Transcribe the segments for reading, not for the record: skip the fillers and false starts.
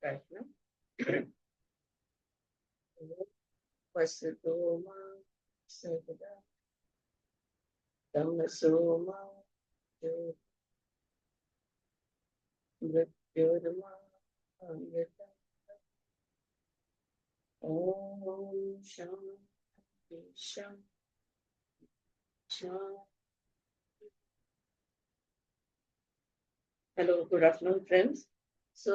start now. Vasudho ma sarvada tamaso ma mrityurma amrita. Om Shanti Shanti Shanti. Hello, good afternoon friends. So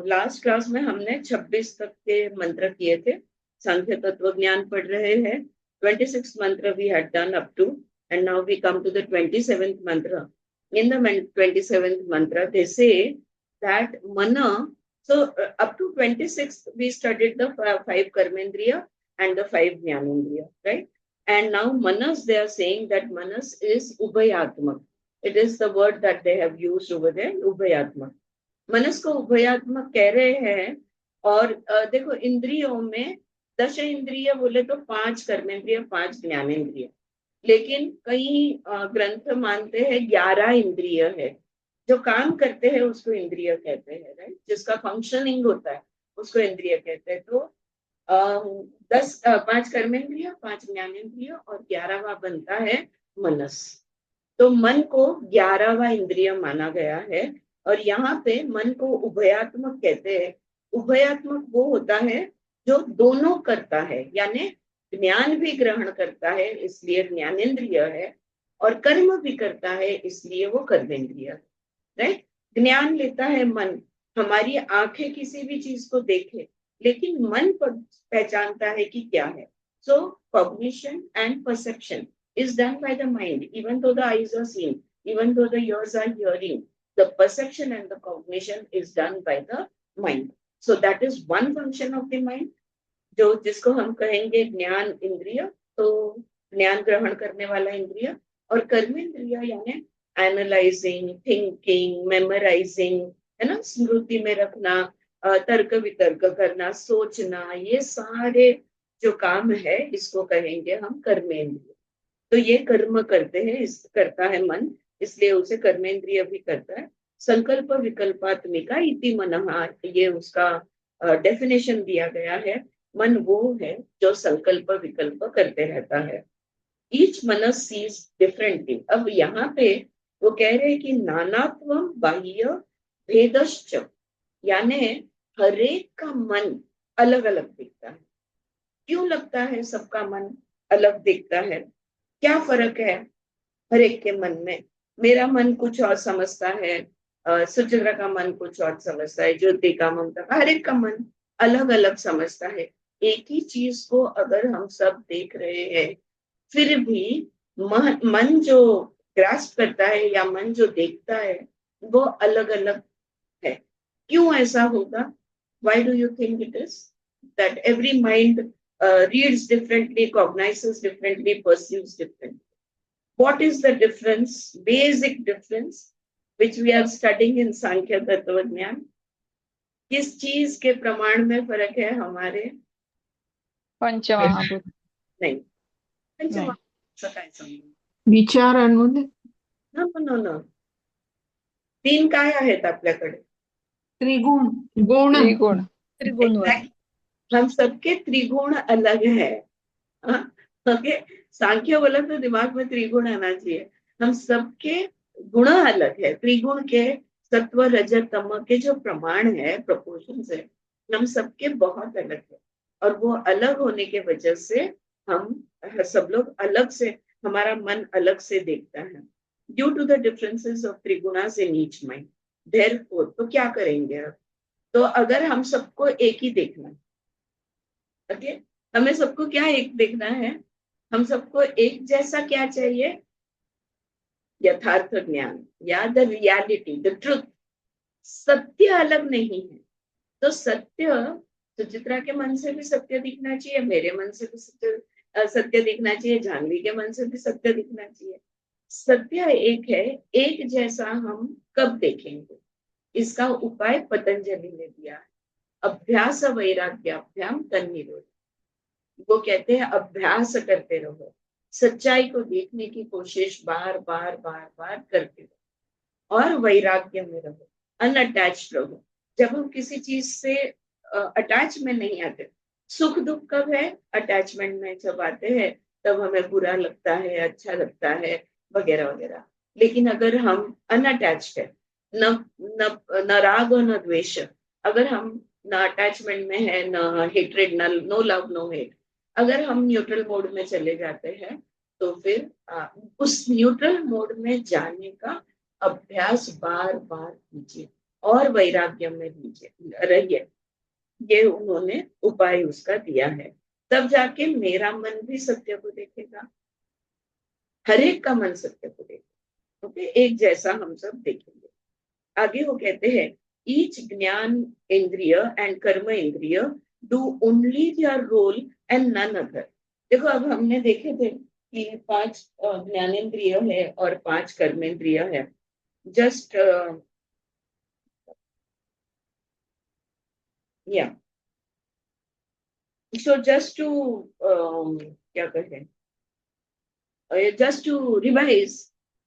last class में हमने 26 तक के मंत्र किए थे. सांख्य तत्व ज्ञान पढ़ रहे हैं. 26 मंत्र we had done up to, and now we come to the 27th मंत्र. In the 27th mantra they say that mana, so up to 26th we studied the 5 karmendriya and the 5 jnanendriya, right? And now manas, they are saying that manas is ubhayatmak. It is the word that they have used over there, ubhayatmak. मनस को उभयात्मक कह रहे हैं. और देखो, इंद्रियों में 10 इंद्रिय बोले तो 5 कर्मेंद्रिय, 5 ज्ञानेन्द्रिय, लेकिन कई ग्रंथ मानते हैं 11 इंद्रिय है. जो काम करते हैं उसको इंद्रिय कहते हैं, राइट? जिसका फंक्शनिंग होता है उसको इंद्रिय कहते हैं. तो 5 कर्मेंद्रिय, 5 ज्ञानेन्द्रिय और 11वां बनता है मनस. तो मन को 11वां इंद्रिय माना गया है. और यहाँ पे मन को उभयात्मक कहते हैं. उभयात्मक वो होता है जो दोनों करता है, यानी ज्ञान भी ग्रहण करता है इसलिए ज्ञानेन्द्रिय है, और कर्म भी करता है इसलिए वो कर्मेंद्रिय है, राइट? ज्ञान लेता है मन. हमारी आंखें किसी भी चीज को देखे, लेकिन मन पहचानता है कि क्या है. So cognition and perception is done by the mind, even though the eyes are seeing, even though the ears are hearing, the perception and the cognition is done by the mind. So that is one function of the mind, जो जिसको हम कहेंगे ज्ञान इंद्रिय. तो ज्ञान ग्रहण करने वाला इंद्रिय. और कर्मेंद्रिय यानी एनालाइजिंग, थिंकिंग, मेमोराइजिंग, है ना, स्मृति में रखना, तर्क वितर्क करना, सोचना, ये सारे जो काम है इसको कहेंगे हम कर्मेंद्रिय. तो ये कर्म करते हैं, करता है मन, इसलिए उसे कर्मेंद्रिय भी करता है. संकल्प विकल्पात्मिका इति मनः, ये उसका डेफिनेशन दिया गया है. मन वो है जो संकल्प विकल्प करते रहता है. ईच मनस सीज डिफरेंटली. अब यहाँ पे वो कह रहे हैं कि नानात्वम बाह्य भेदश्च, यानी हरेक का मन अलग अलग दिखता है. क्यों लगता है सबका मन अलग दिखता है? क्या फर्क है हर एक के मन में? मेरा मन कुछ और समझता है, सुचित्रा का मन कुछ और समझता है, ज्योति का, ममता का, हर एक का मन अलग अलग समझता है. एक ही चीज को अगर हम सब देख रहे हैं, फिर भी मन जो ग्रास्प करता है या मन जो देखता है वो अलग अलग है. क्यों ऐसा होगा? Why do you think it is that every mind reads differently, cognizes differently, perceives differently? What is the difference, basic difference, which we are studying in सांख्य तत्व ज्ञान? किस चीज के प्रमाण में फर्क है हमारे? पंचमहाभूत नहीं, पंचमहाभूत काय समजून? विचारांमध्ये नो. 3 काय आहेत आपल्याकडे? त्रिगुण, गुण, त्रिगुण. त्रिगुणवर हम सबके त्रिगुण अलग है. ओके, सांख्य बोला तो दिमाग में त्रिगुण आना चाहिए. हम सबके गुण अलग है. त्रिगुण के सत्व रज तम के जो प्रमाण है, प्रोपोर्शन है, हम सबके बहुत अलग है. और वो अलग होने के वजह से हम सब लोग अलग से, हमारा मन अलग से देखता है. Due to the differences of trigunas in each mind. Therefore तो क्या करेंगे अब? तो अगर हम सबको एक ही देखना है, ओके, हमें सबको क्या एक देखना है? हम सबको एक जैसा क्या चाहिए? यथार्थ ज्ञान, या द रियलिटी, द ट्रुथ. सत्य अलग नहीं है. तो सत्य सुचित्रा के मन से भी सत्य दिखना चाहिए, मेरे मन से भी सत्य दिखना चाहिए, जानवी के मन से भी सत्य दिखना चाहिए. सत्य एक है. एक जैसा हम कब देखेंगे? इसका उपाय पतंजलि ने दिया है. अभ्यास वैराग्याभ्याम तन्निरोध. वो कहते हैं अभ्यास करते रहो, सच्चाई को देखने की कोशिश बार बार बार बार करते रहो, और वैराग्य में रहो, अनअटैच्ड रहो. जब हम किसी चीज से अटैच में नहीं आते। सुख दुख कब है? अटैचमेंट में जब आते हैं तब हमें बुरा लगता है, अच्छा लगता है, वगैरह वगैरह। लेकिन अगर हम अनअटैच्ड है, न न न राग और न द्वेष, अगर हम न अटैचमेंट में है, न हेट्रेड, न नो लव नो हेट, अगर हम न्यूट्रल मोड में चले जाते हैं तो फिर उस न्यूट्रल मोड में जाने का अभ्यास बार बार कीजिए और वैराग्य में लीजिए रहिए। ये उन्होंने उपाय उसका दिया है। तब जाके मेरा मन भी सत्य को देखेगा, हर एक का मन सत्य को देखेगा। ओके, एक जैसा हम सब देखेंगे। आगे वो कहते हैं ईच ज्ञान इंद्रिय and karma indriya do only their role and none other. देखो अब हमने देखे थे कि 5 ज्ञानेन्द्रिय है और 5 कर्मेंद्रिय है। जस्ट या सो जस्ट टू क्या कहें, जस्ट टू रिवाइज,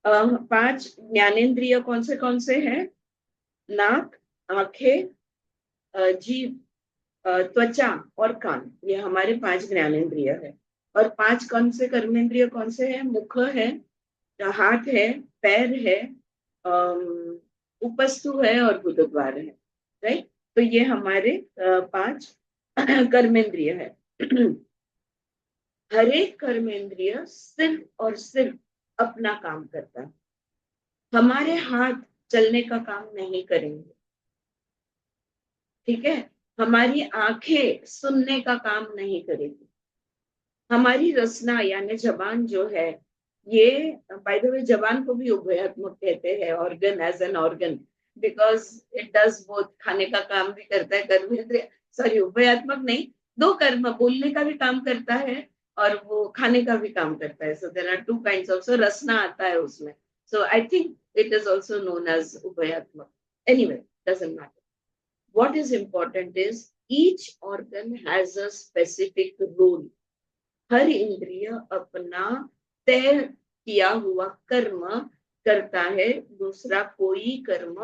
5 ज्ञानेन्द्रिय कौन से हैं? नाक, आंखें, जीभ, त्वचा और कान, ये हमारे 5 ज्ञानेन्द्रिय है। और 5 कौन से कर्मेंद्रिय कौन से हैं? मुख है, हाथ है, पैर है, उपस्थु है और गुदद्वार है। राइट, तो ये हमारे 5 कर्मेंद्रिय है। हर एक कर्मेंद्रिय सिर्फ और सिर्फ अपना काम करता है। हमारे हाथ चलने का काम नहीं करेंगे, ठीक है? हमारी आंखें सुनने का काम नहीं करेगी। हमारी रसना यानी जबान जो है, ये बाय द वे जबान को भी उभयात्मक कहते हैं, organ as an organ, because it does both, खाने का काम भी करता है कर्मेंद्रिय, सॉरी उभयात्मक नहीं, 2 कर्म, बोलने का भी काम करता है और वो खाने का भी काम करता है। So there are 2 kinds of, so रसना आता है उसमें। So I think it is also known as उभयात्मक। Anyway, doesn't matter. What is important is each organ has a specific role. हर इंद्रिय अपना तय किया हुआ कर्म करता है, दूसरा कोई कर्म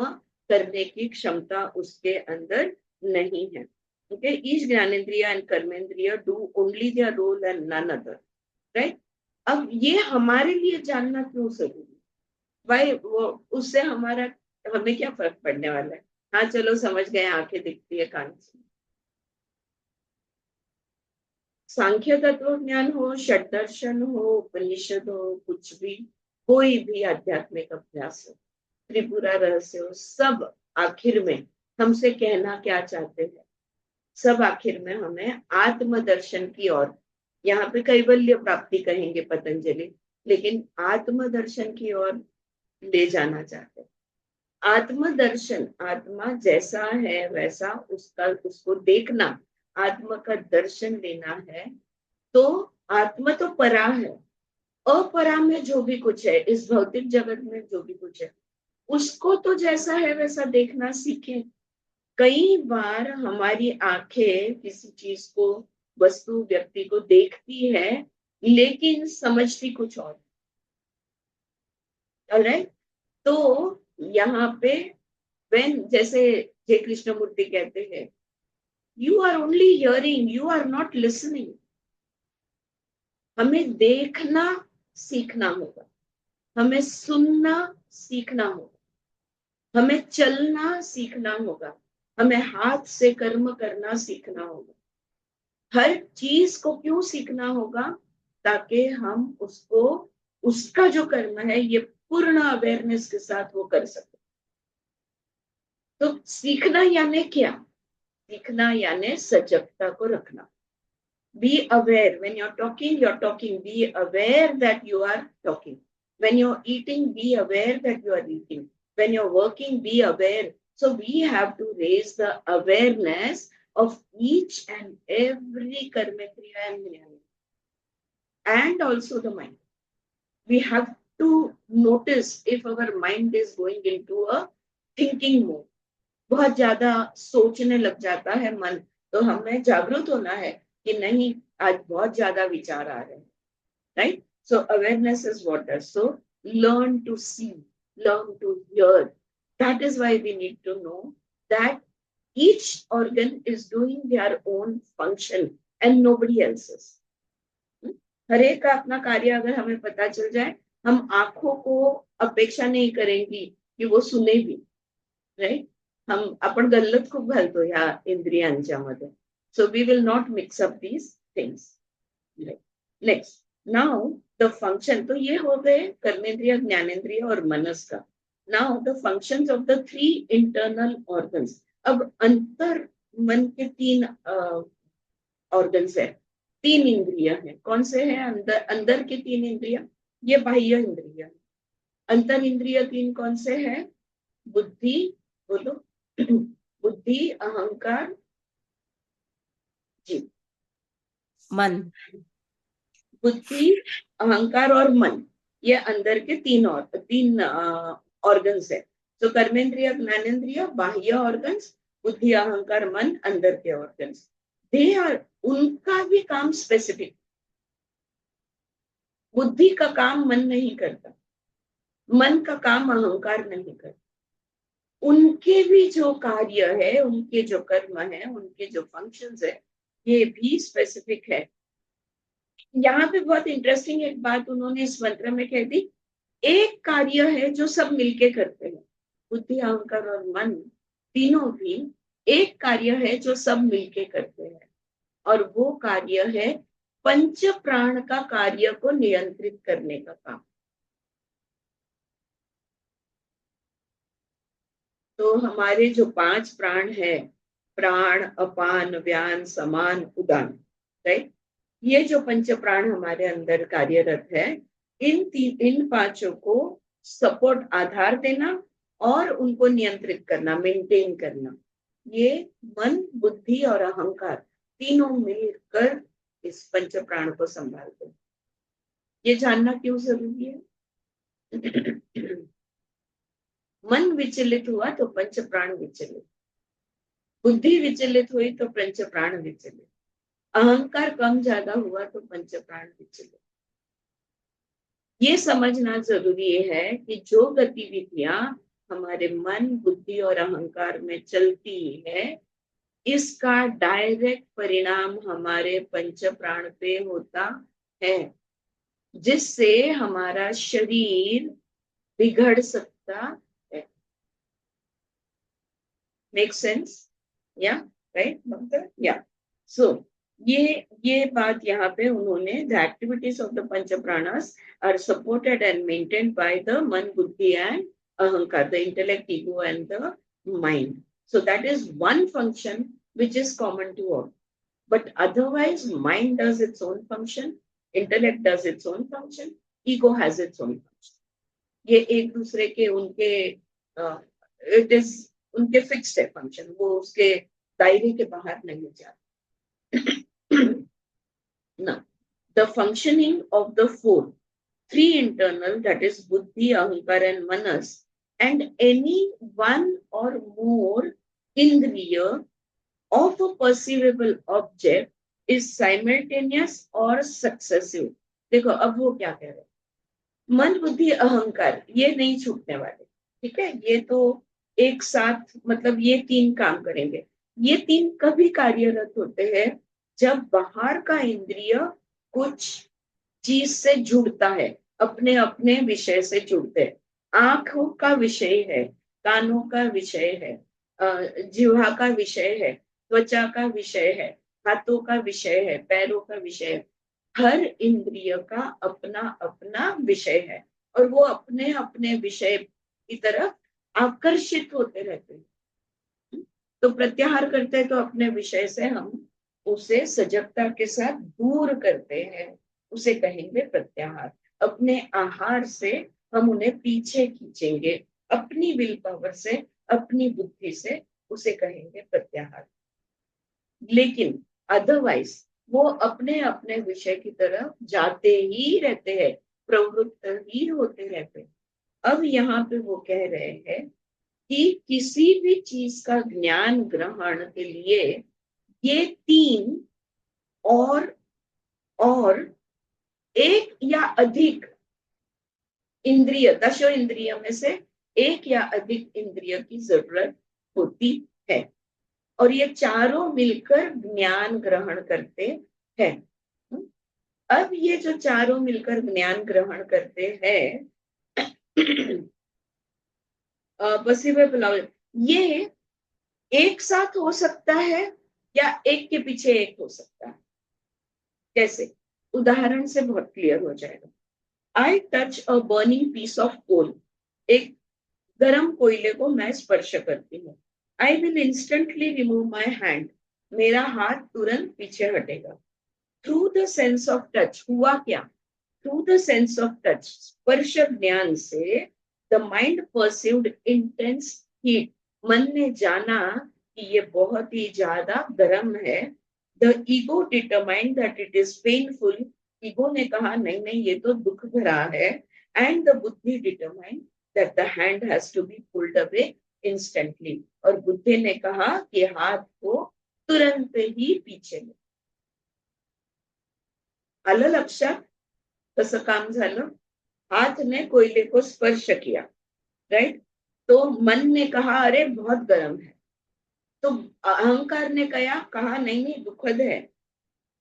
करने की क्षमता उसके अंदर नहीं है। ओके, ईच ज्ञानेन्द्रिय एंड कर्मेंद्रिय do only their role and none other. Right, अब ये हमारे लिए जानना क्यों जरूरी? भाई वो उससे हमारा, हमें क्या फर्क पड़ने वाला है? हाँ चलो समझ गए, आंखें दिखती है, कान से। सांख्य तत्व ज्ञान हो, षट दर्शन हो, उपनिषद हो, कुछ भी, कोई भी आध्यात्मिक अभ्यास हो, त्रिपुरा रहस्य हो, सब आखिर में हमसे कहना क्या चाहते हैं? सब आखिर में हमें आत्मदर्शन की ओर, यहाँ पे कैवल्य प्राप्ति कहेंगे पतंजलि, लेकिन आत्मदर्शन की ओर ले जाना चाहते हैं। आत्मदर्शन, आत्मा जैसा है वैसा उसका, उसको देखना, आत्मा का दर्शन लेना है। तो आत्मा तो परा है, अपरा में जो भी कुछ है, इस भौतिक जगत में जो भी कुछ है, उसको तो जैसा है वैसा देखना सीखे। कई बार हमारी आंखें किसी चीज को, वस्तु, व्यक्ति को देखती है लेकिन समझती कुछ और। ऑलराइट, तो यहाँ पे when, जैसे जय कृष्णमूर्ति कहते हैं, you are only hearing, you are not listening. हमें देखना सीखना होगा, हमें सुनना सीखना होगा, हमें चलना सीखना होगा, हमें हाथ से कर्म करना सीखना होगा। हर चीज को क्यों सीखना होगा? ताकि हम उसको, उसका जो कर्म है ये पूर्ण अवेयरनेस के साथ वो कर सके। तो सीखना यानी क्या? सीखना यानी सजगता को रखना। Be aware. When you're talking, be aware that you are talking. When you're eating, be aware that you are eating. When you're working, be aware. So we have to raise the awareness of each and every karmendriya and jnana, and also the mind. We have to notice if our mind is going into a thinking mode. बहुत ज्यादा सोचने लग जाता है मन, तो हमें जागरूक होना है कि नहीं, आज बहुत ज्यादा विचार आ रहे हैं। Right, so awareness is water, so learn to see, learn to hear. That is why we need to know that each organ is doing their own function and nobody else's. हर एक का अपना कार्य अगर हमें पता चल जाए, हम आंखों को अपेक्षा नहीं करेंगी की वो सुने भी, राइट. आपण गल्लत खूप घालतो ह्या इंद्रियांच्यामध्ये. So we will not mix up these things. Next, now the function. तो ये हो गए कर्मेंद्रिय, ज्ञानेंद्रिय और मनस का. Now the functions of the 3 internal organs. अब अंतर मन के 3 ऑर्गन्स है, 3 इंद्रिय है. कौन से हैं? अंदर के 3 इंद्रिय, ये बाह्य इंद्रिय. अंतर इंद्रिय 3 कौन से हैं? बुद्धि, बोलो. बुद्धि, अहंकार, जी, मन. बुद्धि, अहंकार और मन, ये अंदर के 3 ऑर्गन्स है. तो कर्मेंद्रिय, ज्ञानेंद्रिय बाह्य ऑर्गन्स, बुद्धि, अहंकार, मन अंदर के ऑर्गन्स. दे आर, उनका भी काम स्पेसिफिक. बुद्धि का काम मन नहीं करता, मन का काम अहंकार नहीं करता. उनके भी जो कार्य है, उनके जो कर्म है, उनके जो फंक्शंस है, ये भी स्पेसिफिक है. यहाँ पे बहुत इंटरेस्टिंग एक बात उन्होंने इस मंत्र में कह दी. एक कार्य है जो सब मिलके करते हैं. बुद्धि, अहंकार और मन तीनों भी एक कार्य है जो सब मिलके करते हैं, और वो कार्य है पंच प्राण का कार्य को नियंत्रित करने का काम. तो हमारे जो 5 प्राण है, प्राण, अपान, व्यान, समान, उदान, राइट. ये जो पंच प्राण हमारे अंदर कार्यरत है, इन 5 को सपोर्ट, आधार देना और उनको नियंत्रित करना, मेंटेन करना, ये मन, बुद्धि और अहंकार तीनों मिलकर इस पंच प्राण को संभालते हैं. ये जानना क्यों जरूरी है? मन विचलित हुआ तो पंच प्राण विचलित, बुद्धि विचलित हुई तो पंच प्राण विचलित, अहंकार कम ज्यादा हुआ तो पंच प्राण विचलित. ये समझना जरूरी है कि जो गतिविधियां हमारे मन, बुद्धि और अहंकार में चलती है, इसका डायरेक्ट परिणाम हमारे पंच प्राण पे होता है, जिससे हमारा शरीर बिगड़ सकता है. Make sense? Yeah right? Yeah. So ये बात यहाँ पे उन्होंने, the activities of the panch pranas are supported and maintained by the man, buddhi and ahankar, the intellect, ego and the mind. So that is one function which is common to all. But otherwise, mind does its own function, intellect does its own function, ego has its own function. ये एक दूसरे के उनके it is उनके fixed है function, वो उसके दायरे के बाहर नहीं जाते. Now, the functioning of the 3 internal, that is buddhi, ahankar and manas, and any one or more indriya of a perceivable object is simultaneous or successive. देखो अब वो क्या कह रहे हैं, मन, बुद्धि, अहंकार ये नहीं छूटने वाले, ठीक है. ये तो एक साथ, मतलब ये 3 काम करेंगे. ये 3 कभी कार्यरत होते हैं जब बाहर का इंद्रिय कुछ चीज से जुड़ता है, अपने अपने विषय से जुड़ते हैं. आंखों का विषय है, कानों का विषय है, जिह्वा का विषय है, त्वचा का विषय है, हाथों का विषय है, पैरों का विषय है. हर इंद्रिय का अपना अपना विषय है, और वो अपने अपने विषय की तरफ आकर्षित होते रहते हैं. तो प्रत्याहार करते हैं तो अपने विषय से हम उसे सजगता के साथ दूर करते हैं, उसे कहेंगे प्रत्याहार. अपने आहार से हम उन्हें पीछे खींचेंगे, अपनी विल पावर से, अपनी बुद्धि से, उसे कहेंगे प्रत्याहार. लेकिन अदरवाइज वो अपने अपने विषय की तरफ जाते ही रहते हैं, प्रवृत्त ही होते रहते हैं. अब यहाँ पे वो कह रहे हैं कि किसी भी चीज का ज्ञान ग्रहण के लिए ये 3 और एक या अधिक इंद्रिय, 10 इंद्रिय में से एक या अधिक इंद्रिय की जरूरत होती है. और ये चारों मिलकर ज्ञान ग्रहण करते हैं। अब ये जो चारों मिलकर ज्ञान ग्रहण करते हैं ये एक साथ हो सकता है या एक के पीछे एक हो सकता है। कैसे? उदाहरण से बहुत क्लियर हो जाएगा। I touch a burning piece of coal, एक गरम कोयले को मैं स्पर्श करती हूँ। I will instantly remove my hand, मेरा हाथ तुरंत पीछे हटेगा। Through the sense of touch, हुआ क्या? Through the sense of touch, स्पर्श ज्ञान से the mind perceived intense heat, मन ने जाना कि ये बहुत ही ज्यादा गर्म है। The ego determined that it is painful, ego ने कहा नहीं नहीं ये तो दुख भरा है। And the buddhi determined that the hand has to be pulled away instantly, और बुद्धि ने कहा कि हाथ को तुरंत ही पीछे ले। आलं लक्षात कसं काम झालं? हाथ ने कोयले को स्पर्श किया, राइट? तो मन ने कहा अरे बहुत गर्म है, तो अहंकार ने कहा नहीं नहीं दुखद है,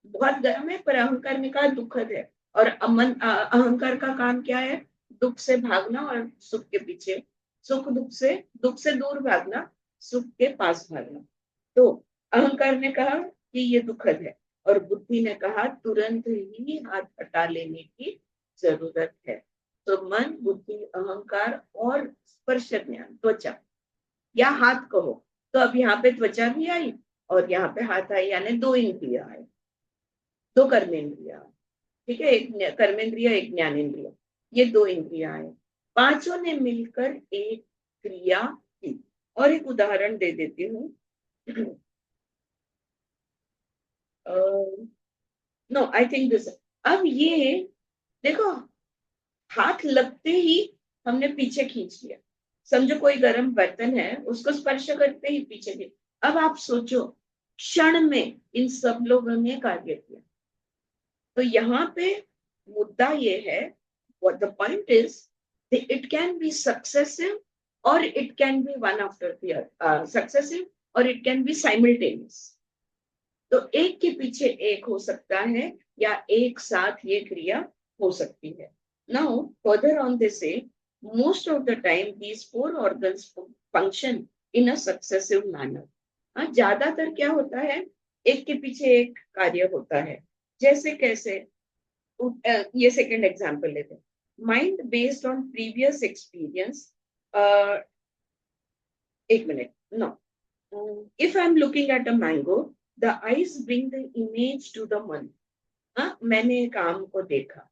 बहुत गर्म है, पर अहंकार ने कहा दुखद है। और अहंकार का काम क्या है? दुख से भागना और सुख के पीछे, दुख से दूर भागना, सुख के पास भागना। तो अहंकार ने कहा कि ये दुखद है, और बुद्धि ने कहा तुरंत ही हाथ हटा लेने की जरूरत है। तो मन, बुद्धि, अहंकार और स्पर्श ज्ञान, त्वचा या हाथ कहो, तो अब यहाँ पे त्वचा भी आई और यहाँ पे हाथ आई, यानी दो इंद्रिया आए, दो कर्मेंद्रिया। ठीक है, एक कर्मेंद्रिय एक ज्ञानेन्द्रिय, ये दो इंद्रिया आए, पांचों ने मिलकर एक क्रिया की। और एक उदाहरण दे देती हूँ। नो आई थिंक दिस, अब ये देखो, हाथ लगते ही हमने पीछे खींच लिया। समझो कोई गर्म बर्तन है, उसको स्पर्श करते ही पीछे खींच। अब आप सोचो, क्षण में इन सब लोगों ने कार्य किया। तो यहाँ पे मुद्दा ये है, what the point is, it can be successive or it can be one after the other, successive or it can be simultaneous। तो एक के पीछे एक हो सकता है या एक साथ ये क्रिया हो सकती है। नाउ फर्दर ऑन दिस से, most of the time these four organs function in a successive manner। ज्यादातर क्या होता है, एक के पीछे एक कार्य होता है। जैसे कैसे? ये सेकंड एग्जांपल लेते हैं। Mind based on previous experience, एक minute, no, if I'm looking at a mango, the eyes bring the image to the मन। मैंने एक आम को देखा,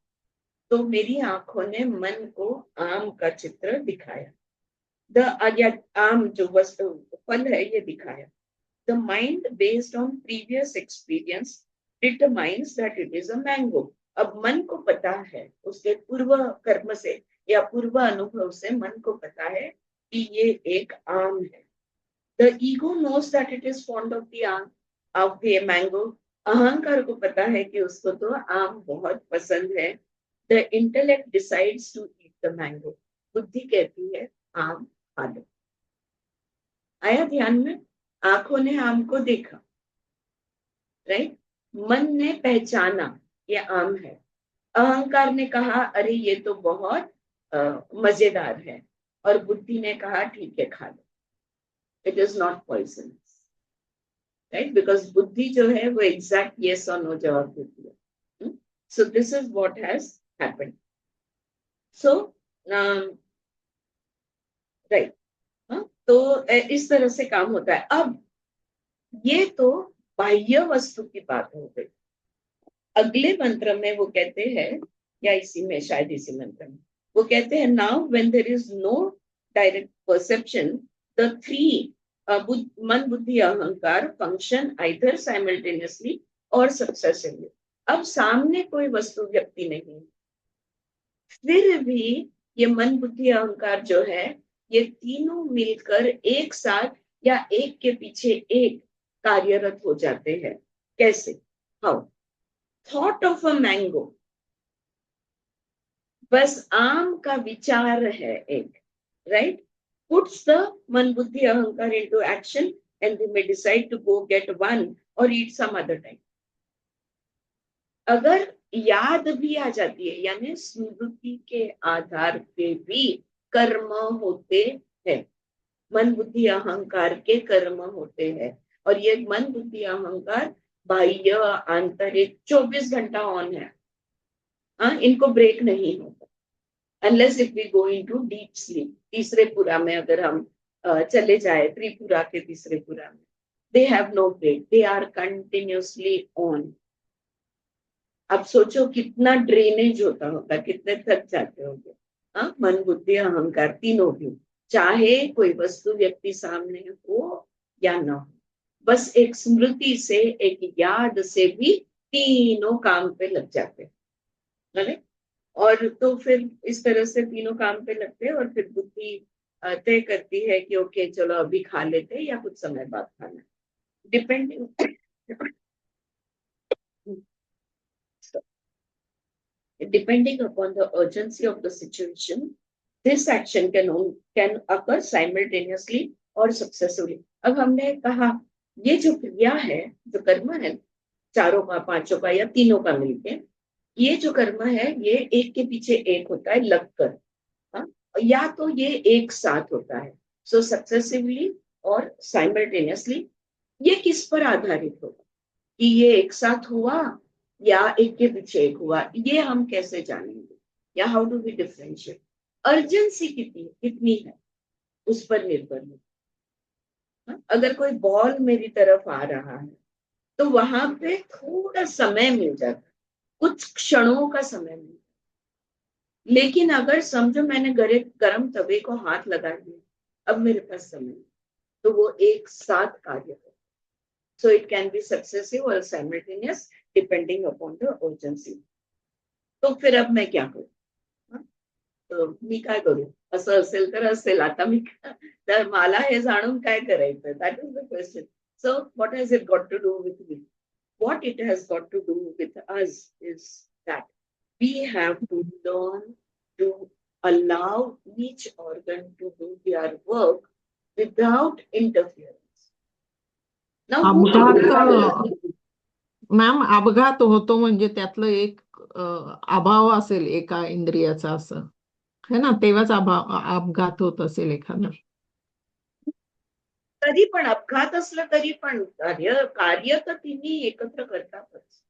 तो मेरी आंखों ने मन को आम का चित्र दिखाया। या आम जो वस्तु फल है ये दिखाया। The mind based on previous experience determines that it is a mango। अब मन को पता है, उसके पूर्व कर्म से या पूर्व अनुभव से मन को पता है कि ये एक आम है। The ego knows that it is fond of the mango। अहंकार को पता है कि उसको तो आम बहुत पसंद है। The intellect decides to eat the mango। बुद्धि कहती है आम खा लो। आया ध्यान में? आंखों ने आम को देखा, राइट? मन ने पहचाना ये आम है। अहंकार ने कहा अरे ये तो बहुत मजेदार है, और बुद्धि ने कहा ठीक है खा लो, it is not poisonous, right? Because बुद्धि जो है वो एग्जैक्ट यस और नो जवाब देती है। So this is what has happened. So right, तो इस तरह से काम होता है। अब ये तो बाह्य वस्तु की बात हो गई। अगले मंत्र में वो कहते हैं, या इसी में, शायद इसी मंत्र में वो कहते हैं, now when there is no direct perception, the three man, बुद्धि, अहंकार फंक्शन आइदर साइमल्टेनियसली और सक्सेसिवली। अब सामने कोई वस्तु व्यक्ति नहीं, फिर भी ये मन, बुद्धि, अहंकार जो है, ये तीनों मिलकर एक साथ या एक के पीछे एक कार्यरत हो जाते हैं। कैसे? How? Thought of a mango, बस आम का विचार है एक, राइट, पुट्स द मन, बुद्धि, अहंकार into action and they may decide to go get one or eat some other time. अगर याद भी आ जाती है, यानी स्मृति के आधार पे भी कर्म होते हैं, मन बुद्धि अहंकार के कर्म होते हैं, और ये मन बुद्धि अहंकार बाह्य आंतरिक 24 घंटा ऑन है. हाँ, इनको ब्रेक नहीं होता unless if we go into deep sleep. तीसरे पुरा में अगर हम चले जाए, त्रिपुरा के तीसरे पुरा में, they have no break, they are continuously on. अब सोचो कितना ड्रेनेज होता होगा, कितने थक जाते होंगे. हाँ, मन बुद्धि अहंकार तीनों भी, चाहे कोई वस्तु व्यक्ति सामने हो या ना हो, बस एक स्मृति से, एक याद से भी तीनों काम पे लग जाते हैं. और तो फिर इस तरह से तीनों काम पे लगते हैं, और फिर बुद्धि तय करती है कि ओके चलो अभी खा लेते हैं या कुछ समय बाद खाना, depending depending upon the urgency of the situation. This action can occur simultaneously or successively. अब हमने कहा ये जो क्रिया है, जो कर्म है, चारों का, पांचों का या तीनों का मिलके, ये जो कर्म है ये एक के पीछे एक होता है लगकर. हाँ, या तो ये एक साथ होता है, सो सक्सेसिवली और साइमल्टेनियसली. ये किस पर आधारित होगा कि ये एक साथ हुआ या एक के पीछे एक हुआ, ये हम कैसे जानेंगे, या how do we differentiate. Urgency कितनी है उस पर निर्भर है. अगर कोई बॉल मेरी तरफ आ रहा है तो वहां पे थोड़ा समय मिल जाता, कुछ क्षणों का समय मिल जाता. लेकिन अगर समझो मैंने गरम तवे को हाथ लगा दिया, अब मेरे पास समय, तो वो एक साथ कार्य करता. So it can be successive or simultaneous depending upon the urgency. तो फिर अब मैं क्या करूं, तो मी काय करू, असं असेल तर असेल, आता मी तर मला हे जाणून काय करायचं, that is the question. So what has it got to do with me? What it has got to do with us is that we have to learn to allow each organ to do their work without interference. अपघात, ma'am, अपघात होतो म्हणजे त्यातलं एक अभाव असेल एका इंद्रियाचा, असं है ना, तेव्हाच अपघात होत असेल एखादा. तरी पण अपघात असलं तरी पण कार्य तर तिन्ही एकत्र करतातच.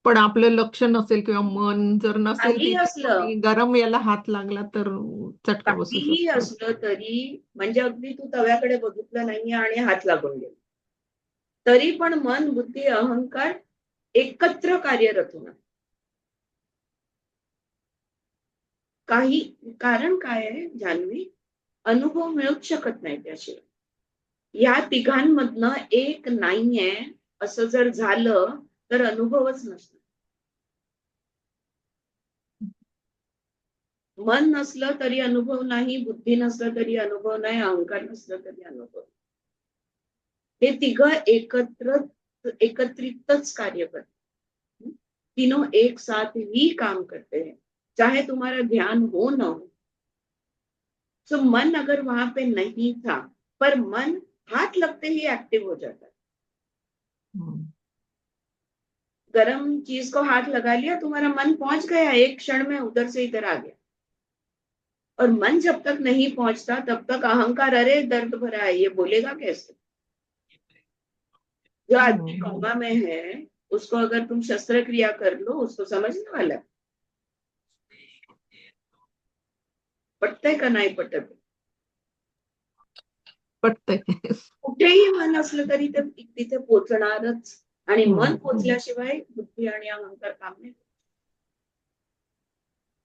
पण आपलं लक्ष नसेल किंवा मन जर नसेल काही तिथे, असलं, कोणी गरम याला हात लागला तर चटका बसू काहीही शकतो. असलं तरी, म्हणजे अगदी तू तव्याकडे बघितलं नाही आणि हात लागून गेला, तरी पण मन बुद्धी अहंकार एकत्र कार्यरत होणार. काही कारण काय आहे जान्हवी, अनुभव मिळूच शकत नाही त्याशिवाय. या तिघांमधनं एक नाहीये असं जर झालं तर अनुभवच नसतो. मन नसलं तरी अनुभव नाही, बुद्धी नसलं तरी अनुभव नाही, अहंकार नसलं तरी अनुभव. हे तिघं एकत्रितच कार्य करते, तीनों एक साथ ही काम करते हैं, चाहे तुम्हारा ध्यान हो न हो. सो मन अगर वहां पे नहीं था, पर मन हाथ लगते ही एक्टिव हो जाता है. गरम चीज को हाथ लगा लिया, तुम्हारा मन पहुंच गया, एक क्षण में उधर से इधर आ गया. और मन जब तक नहीं पहुंचता तब तक अहंकार, अरे दर्द भरा है, ये बोलेगा कैसे. जो आदमी कोमा में है उसको अगर तुम शस्त्र क्रिया कर लो, उसको समझने वाला है, पटतंय का नाही पटत. पटतंय. कुठेही मन असलं तरी ते तिथे पोचणारच, आणि मन पोचल्याशिवाय बुद्धी आणि अहंकार काम नाही.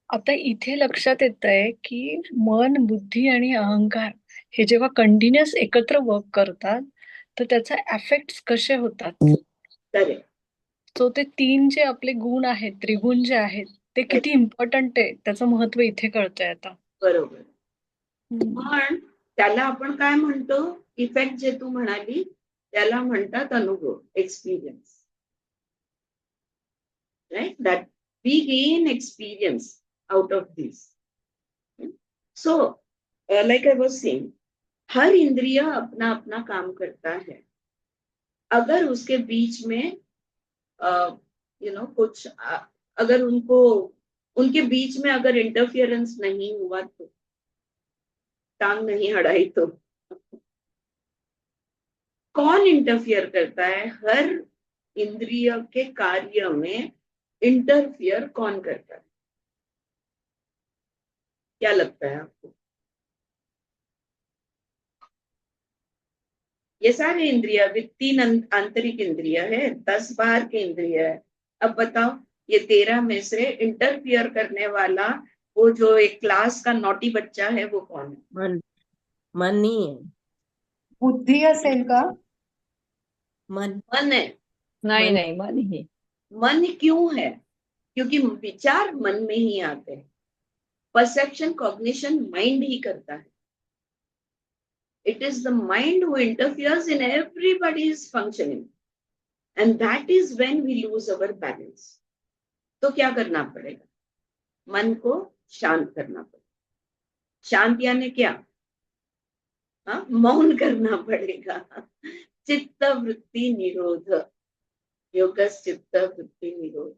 आता इथे लक्षात येतंय की मन, बुद्धी आणि अहंकार हे जेव्हा कंटिन्युअस एकत्र वर्क करतात तर त्याचा इफेक्ट्स कसे होतात. तो ते तीन जे आपले गुण आहेत, त्रिगुण जे आहेत, ते किती इम्पॉर्टंट आहे त्याचं महत्व इथे कळतंय आता. बरोबर. पण त्याला आपण काय म्हणतो, इफेक्ट जे तू म्हणाली त्याला म्हणतात अनुभव, experience. Right, that we gain experience out of this. So like I was saying, हर इंद्रिय अपना अपना काम करता है। अगर उसके बीच में कुछ अगर उनके बीच में अगर इंटरफियरेंस नहीं हुआ तो, टांग नहीं अड़ाई तो, कौन इंटरफियर करता है? हर इंद्रिय के कार्य में इंटरफियर कौन करता है? क्या लगता है आपको? ये सारे इंद्रिय भी, 3 आंतरिक इंद्रिय है, 10 बाहर के इंद्रिय है। अब बताओ, ये 13 में से इंटरफियर करने वाला वो जो एक क्लास का नॉटी बच्चा है वो कौन है? मन मन नहीं है। बुद्धी असेल का? मन मन है। नहीं मन नहीं, मन ही। मन क्यों है? क्योंकि विचार मन में ही आते हैं। परसेप्शन कॉग्निशन माइंड ही करता है। It is the mind who interferes in everybody's functioning, and that is when we lose our balance. तो क्या करना पड़ेगा? मन को शांत करना पड़ेगा। शांत यानी क्या? हाँ, मौन करना पड़ेगा। चित्त वृत्ति निरोध, योग चित्त वृत्ति निरोध।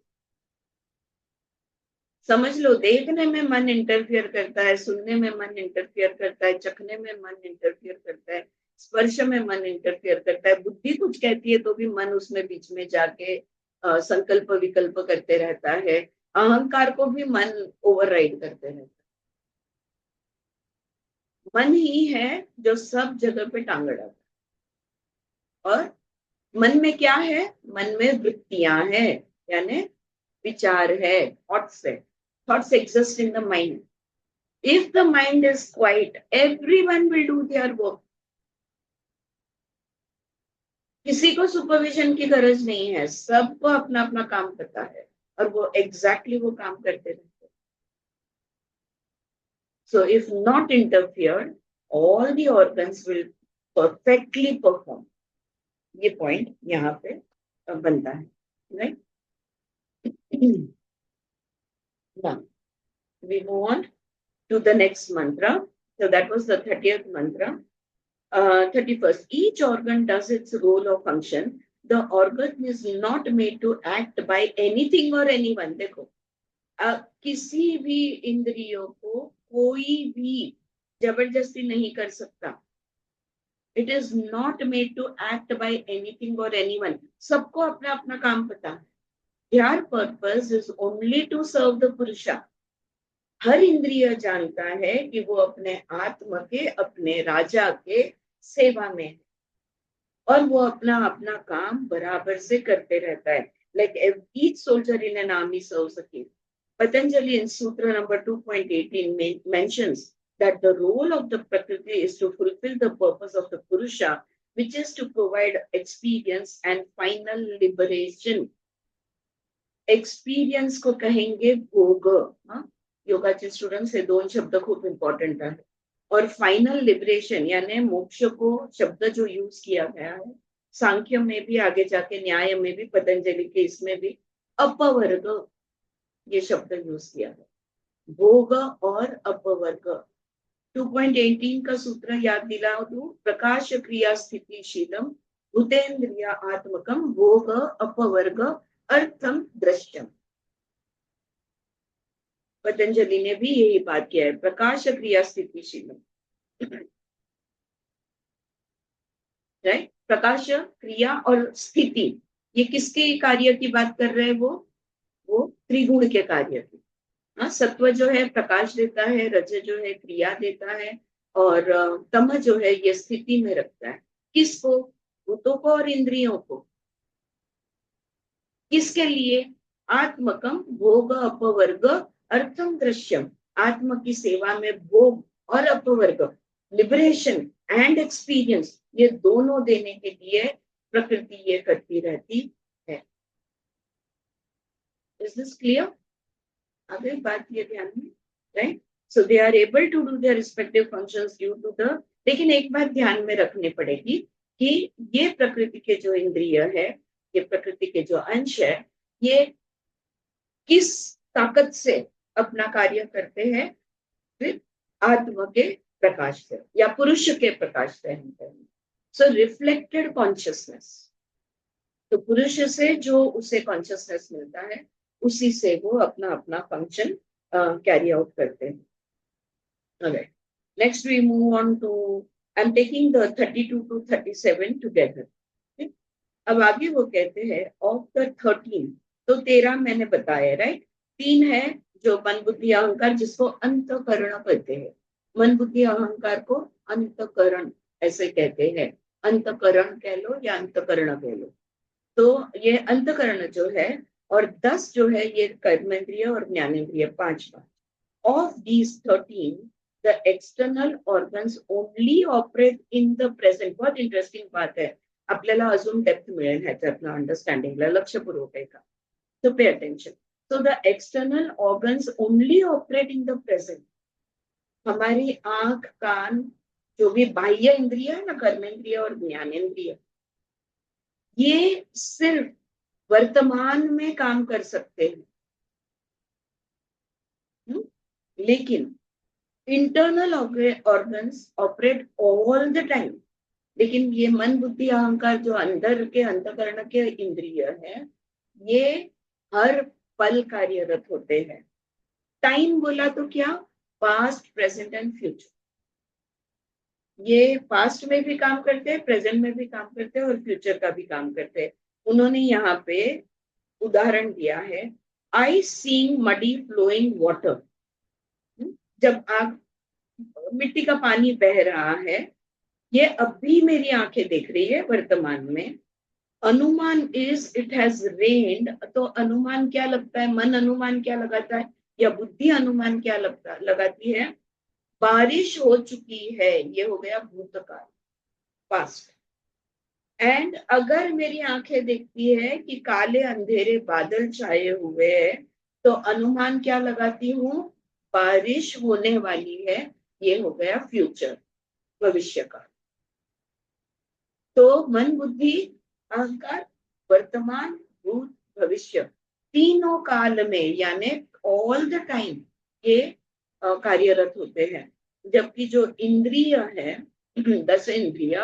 समझ लो, देखने में मन इंटरफियर करता है, सुनने में मन इंटरफियर करता है, चखने में मन इंटरफियर करता है, स्पर्श में मन इंटरफियर करता है, बुद्धि कुछ कहती है तो भी मन उसमें बीच में जाके संकल्प विकल्प करते रहता है, अहंकार को भी मन ओवरराइड करते रहता है। मन ही है जो सब जगह पे टांग अड़ाता है। और मन में क्या है? मन में वृत्तियां है, यानी विचार है, थॉट्स है। Thoughts exist in the mind. If the mind is quiet, everyone will do their work. किसी को सुपरविजन की गरज नहीं है, सबको अपना अपना काम पता है और वो एग्जैक्टली वो काम करते रहते हैं। So if not interfered, all the organs will perfectly perform. ये पॉइंट यहाँ पे बनता है, right? Now we move on to the next mantra. So that was the 30th mantra. 31st, each organ does its role or function. The organ is not made to act by anything or anyone. देखो, किसी भी इंद्रियों को कोई भी जबरदस्ती नहीं कर सकता। It is not made to act by anything or anyone. सबको अपना अपना काम पता है। Their purpose is only to serve the Purusha. हर इंद्रिय जानता है कि वो अपने आत्मा के, अपने राजा के सेवा में है और वो अपना अपना काम बराबर से करते रहता है। Like each soldier in an army serves a king. Patanjali in Sutra number 2.18 mentions that the role of the Prakriti is to fulfill the purpose of the Purusha, which is to provide experience and final liberation. Experience को कहेंगे भोग। योगाचे students से 2 शब्द खूब important है। और final liberation यानी मोक्ष को शब्द जो यूज किया गया है सांख्य में भी, आगे जाके न्याय में भी, पतंजलि के इसमें भी अपवर्ग ये शब्द यूज किया है। भोग और अपवर्ग। 2.18 का सूत्र याद दिलाओ दूं। प्रकाश क्रिया स्थितिशीलम भूतेन्द्रिय आत्मकम भोग अपवर्ग अर्थम दृश्यम। पतंजलि ने भी यही बात किया है, प्रकाश क्रिया स्थितिशीलम। राइट, प्रकाश क्रिया और स्थिति, ये किसके कार्य की बात कर रहे हैं? वो त्रिगुण के कार्य की। सत्व जो है प्रकाश देता है, रज जो है क्रिया देता है और तम जो है ये स्थिति में रखता है। किसको? भूतों को और इंद्रियों को। किसके लिए? आत्मकम भोग अपवर्ग अर्थम दृश्यम। आत्म की सेवा में भोग और अपवर्ग, लिबरेशन एंड एक्सपीरियंस, ये दोनों देने के लिए प्रकृति ये करती रहती है। Is this clear? अगली बात ये ध्यान में, right? So they are able to do their respective functions due to the. लेकिन एक बात ध्यान में रखनी पड़ेगी कि ये प्रकृति के जो इंद्रिय है, ये प्रकृति के जो अंश है, ये किस ताकत से अपना कार्य करते हैं? फिर आत्मा के प्रकाश से या पुरुष के प्रकाश से हम कहेंगे। सो रिफ्लेक्टेड कॉन्शियसनेस, तो पुरुष से जो उसे कॉन्शियसनेस मिलता है उसी से वो अपना अपना फंक्शन कैरी आउट करते हैं। Alright. Next we move on to, I'm taking the 32 to 37 together. Okay? अब आगे वो कहते हैं of the 13, तो 13 मैंने बताया, राइट। 3 है जो मन बुद्धि अहंकार, जिसको अंतःकरण कहते हैं। मन बुद्धि अहंकार को अंतःकरण ऐसे कहते हैं, अंतःकरण कह लो या अंतःकरण कह लो। तो ये अंतःकरण जो है, और 10 जो है ये कर्मेंद्रिय और ज्ञानेंद्रिय, 5 of these 13 the external organs only operate in the present. बहुत इंटरेस्टिंग बात है, आपल्याला अजून डेप्थ मिळेल ह्याच्यातनं अंडरस्टँडिंगला, लक्षपूर्वक आहे का? So pay attention. So the external organs only operate in the present. हमारी आंख, कान, जो भी बाह्य इंद्रिय है ना, कर्मेंद्रिय और ज्ञानेंद्रिय, ये सिर्फ वर्तमान में काम कर सकते हैं, लेकिन internal organs operate all the time. लेकिन ये मन बुद्धि अहंकार जो अंदर के अंतःकरण के इंद्रिय है, ये हर पल कार्यरत होते हैं। टाइम बोला तो क्या, पास्ट, प्रेजेंट एंड फ्यूचर। ये पास्ट में भी काम करते हैं, प्रेजेंट में भी काम करते हैं और फ्यूचर का भी काम करते हैं। उन्होंने यहाँ पे उदाहरण दिया है, I seeing muddy flowing water. जब आप मिट्टी का पानी बह रहा है, ये अब भी मेरी आंखें देख रही है वर्तमान में। अनुमान इज इट हैज रेन्ड, तो अनुमान क्या लगता है, मन अनुमान क्या लगाता है या बुद्धि अनुमान क्या लगाती है, बारिश हो चुकी है। ये हो गया भूतकाल, पास्ट। एंड अगर मेरी आंखें देखती है कि काले अंधेरे बादल छाए हुए हैं, तो अनुमान क्या लगाती हूँ, बारिश होने वाली है। ये हो गया फ्यूचर, भविष्य का। तो मन बुद्धि अहंकार वर्तमान, भूत, भविष्य, तीनों काल में यानी ऑल द टाइम ये कार्यरत होते हैं। जबकि जो इंद्रिय है, 10 इंद्रिय,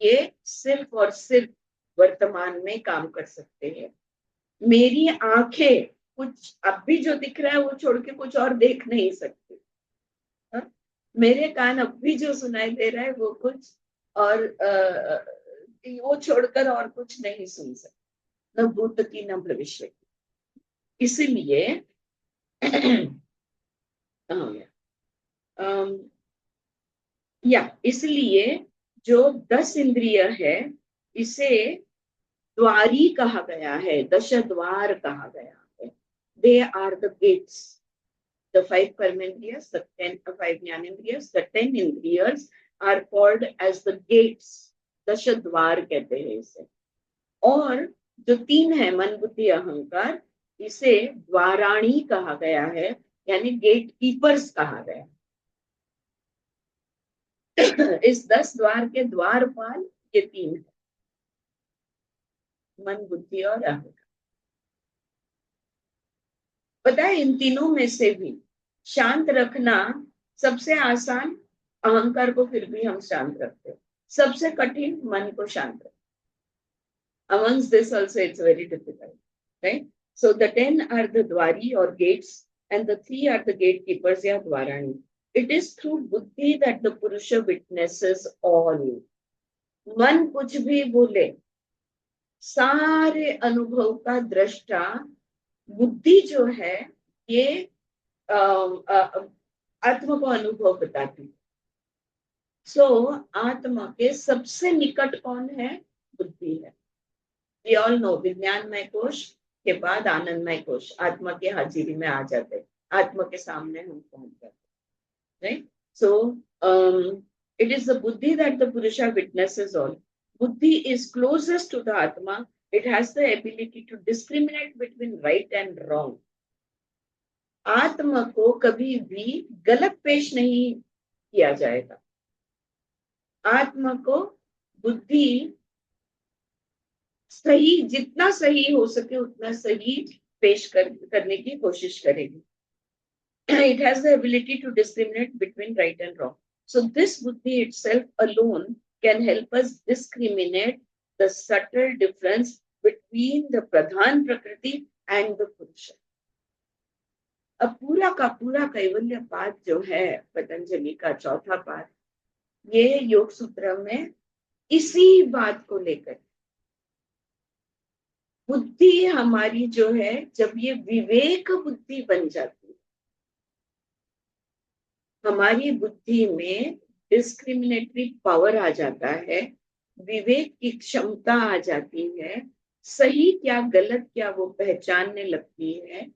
ये सिर्फ और सिर्फ वर्तमान में काम कर सकते हैं। मेरी आंखें कुछ अब भी जो दिख रहा है वो छोड़ के कुछ और देख नहीं सकती। मेरे कान अब भी जो सुनाई दे रहा है वो कुछ और वो छोड़कर और कुछ नहीं सुन सकते, न भूत की न भविष्य की। इसलिए इसलिए जो 10 इंद्रिय है, इसे द्वारी कहा गया है, 10 द्वार कहा गया है। They are the gates, the 5 karmendriyas, the 5 gyanendriyas, the 10 indriyas are called as the gates, 10 द्वार कहते हैं इसे। और जो 3 है मन बुद्धि अहंकार, इसे द्वाराणी कहा गया है, यानी गेट कीपर्स कहा गया। इस 10 द्वार के द्वारपाल ये 3 है, मन बुद्धि और अहंकार। पता है इन तीनों में से भी शांत रखना सबसे आसान, अहंकार को फिर भी हम शांत रखते हैं। सबसे कठिन मन को शांत रखना। Amongst this also it's very difficult, right? So the 10 are the dwari or gates and the 3 are the gatekeepers या द्वाराणी. It is through buddhi that the Purusha witnesses all. मन कुछ भी बोले, सारे अनुभव का दृष्टा बुद्धि जो है, ये आत्मा को अनुभव बताती। सो आत्मा के सबसे निकट कौन है, बुद्धि है। We all know विज्ञानमय कोश के बाद आनंदमय कोश आत्मा की हाजिरी में आ जाते, आत्मा के सामने हम पहुंच जाते, right? So it is the buddhi that the Purusha witnesses all. Buddhi is closest to the Atma. It has the ability to discriminate between right and wrong. आत्मा को कभी भी गलत पेश नहीं किया जाएगा। आत्मा को बुद्धि सही, जितना सही हो सके उतना सही पेश करने की कोशिश करेगी। It has the ability to discriminate between right and wrong. So this buddhi itself alone can help us discriminate the subtle difference between the pradhan prakriti and the purusha. अब पूरा का पूरा कैवल्य पाठ जो है पतंजलि का चौथा पाठ, ये योग सूत्र में इसी बात को लेकर, बुद्धि हमारी जो है जब ये विवेक बुद्धि बन जाती है, हमारी बुद्धि में डिस्क्रिमिनेटरी पावर आ जाता है, विवेक की क्षमता आ जाती है, सही क्या गलत क्या वो पहचानने लगती है,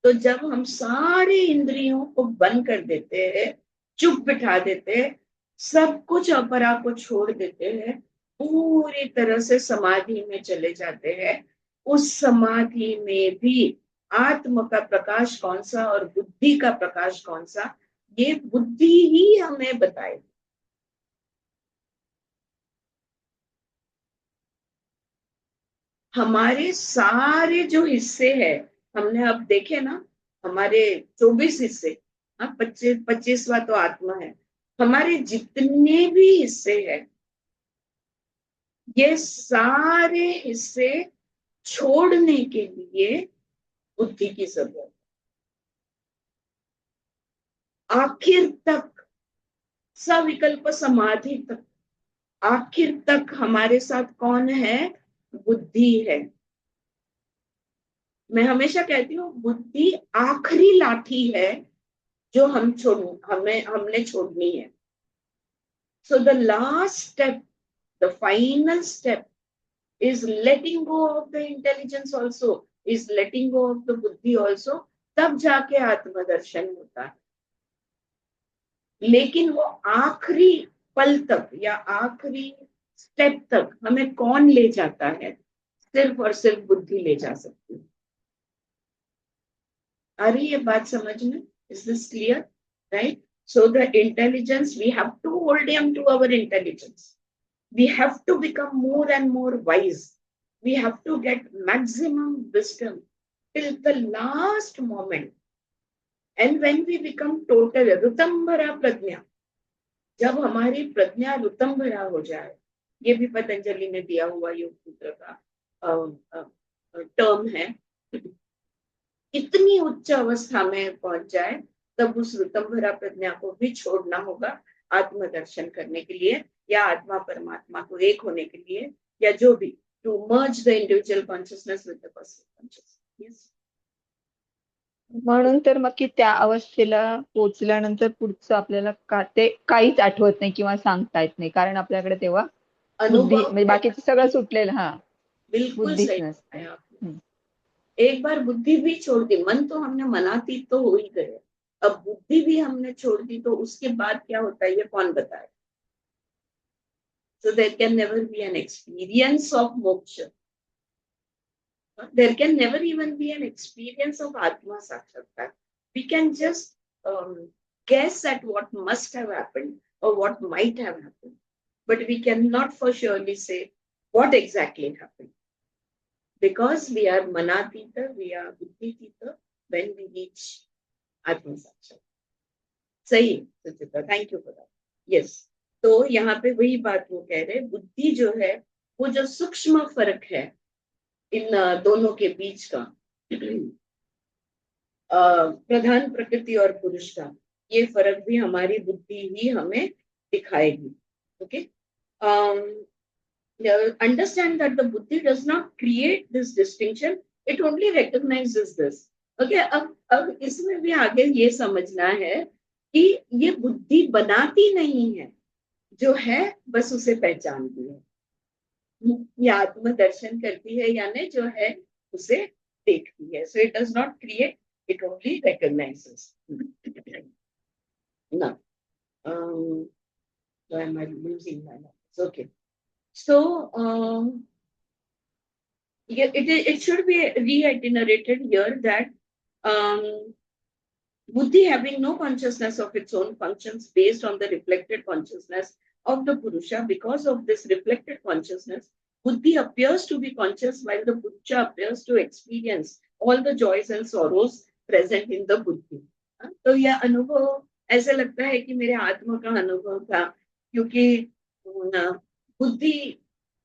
तो जब हम सारे इंद्रियों को बंद कर देते हैं, चुप बिठा देते हैं, सब कुछ अपरा को छोड़ देते हैं, पूरी तरह से समाधि में चले जाते हैं, उस समाधि में भी आत्म का प्रकाश कौन सा और बुद्धि का प्रकाश कौन सा, ये बुद्धि ही हमें बताएगी। हमारे सारे जो हिस्से हैं, हमने अब देखे ना, हमारे 24 हिस्से, 25वां तो आत्मा है, हमारे जितने भी हिस्से हैं, ये सारे हिस्से छोड़ने के लिए बुद्धि की जरूरत। आखिर तक सविकल्प समाधि तक, आखिर तक हमारे साथ कौन है? बुद्धि है। मैं हमेशा कहती हूँ बुद्धि आखिरी लाठी है जो हमने छोड़नी है। So the last step, the final step is letting go of the intelligence also, is letting go of the buddhi also, तब जाके आत्मदर्शन होता है। लेकिन वो आखिरी पल तक या आखिरी स्टेप तक हमें कौन ले जाता है? सिर्फ और सिर्फ बुद्धि ले जा सकती है। आ रही है बात समझ में? Is this clear? Right? So the intelligence, we have to hold on to our intelligence. We have to become more and more wise. We have to get maximum wisdom till the last moment. And when we become total Ritambhara प्रज्ञा, जब हमारी प्रज्ञा ऋतंभरा हो जाए, ये भी पतंजलि ने दिया हुआ योग सूत्र का टर्म है, इतनी उच्च अवस्था में पहुंच जाए, तब उस ऋतंभरा प्रज्ञा को भी छोड़ना होगा आत्मदर्शन करने के लिए, या आत्मा परमात्मा को एक होने के लिए, या जो भी, to merge the individual consciousness with the personal consciousness. म्हणून तर मग की त्या अवस्थेला पोहोचल्यानंतर पुढचं आपल्याला ते काहीच आठवत नाही किंवा सांगता येत नाही, कारण आपल्याकडे तेव्हा बुद्धी म्हणजे बाकीचं सगळं सुटलेलं, हा बिल्कुल बुद्धीच सही नसते। है आपने। एक बार बुद्धि भी छोड़ दी, मन तो हमने मनाती तो हो ही गए, अब बुद्धि भी हमने छोड़ दी, तो उसके बाद क्या होता है ये कौन बताए? So there can never be an experience of moksha. There can never even be an experience of Atma Sakshatkar. We can just guess at what must have happened or what might have happened, but we cannot for surely say what exactly happened. Because we are manatita, we are buddhitita when we reach Atma Sakshatkar. सही Suchita, thank you for that. Yes, तो यहाँ पे वही बात वो कह रहे, बुद्धि जो है वो जो सूक्ष्म फर्क है इन दोनों के बीच का, प्रधान प्रकृति और पुरुष का, ये फर्क भी हमारी बुद्धि ही हमें दिखाएगी। Okay, understand that the buddhi does not create this distinction, it only recognizes this. Okay, अब इसमें भी आगे ये समझना है कि ये बुद्धि बनाती नहीं है, जो है बस उसे पहचानती है, ये आत्मदर्शन करती है, यानी जो है उसे देखती है। So it does not create, it only recognizes. Now, why am I losing my notes? Okay, so it should be re-itinerated here that buddhi having no consciousness of its own functions based on the reflected consciousness of the Purusha. Because of this reflected consciousness, buddhi appears to be conscious while the Purusha appears to experience all the joys and sorrows present in the buddhi. तो यह अनुभव ऐसा लगता है कि मेरे आत्मा का अनुभव था, क्योंकि बुद्धि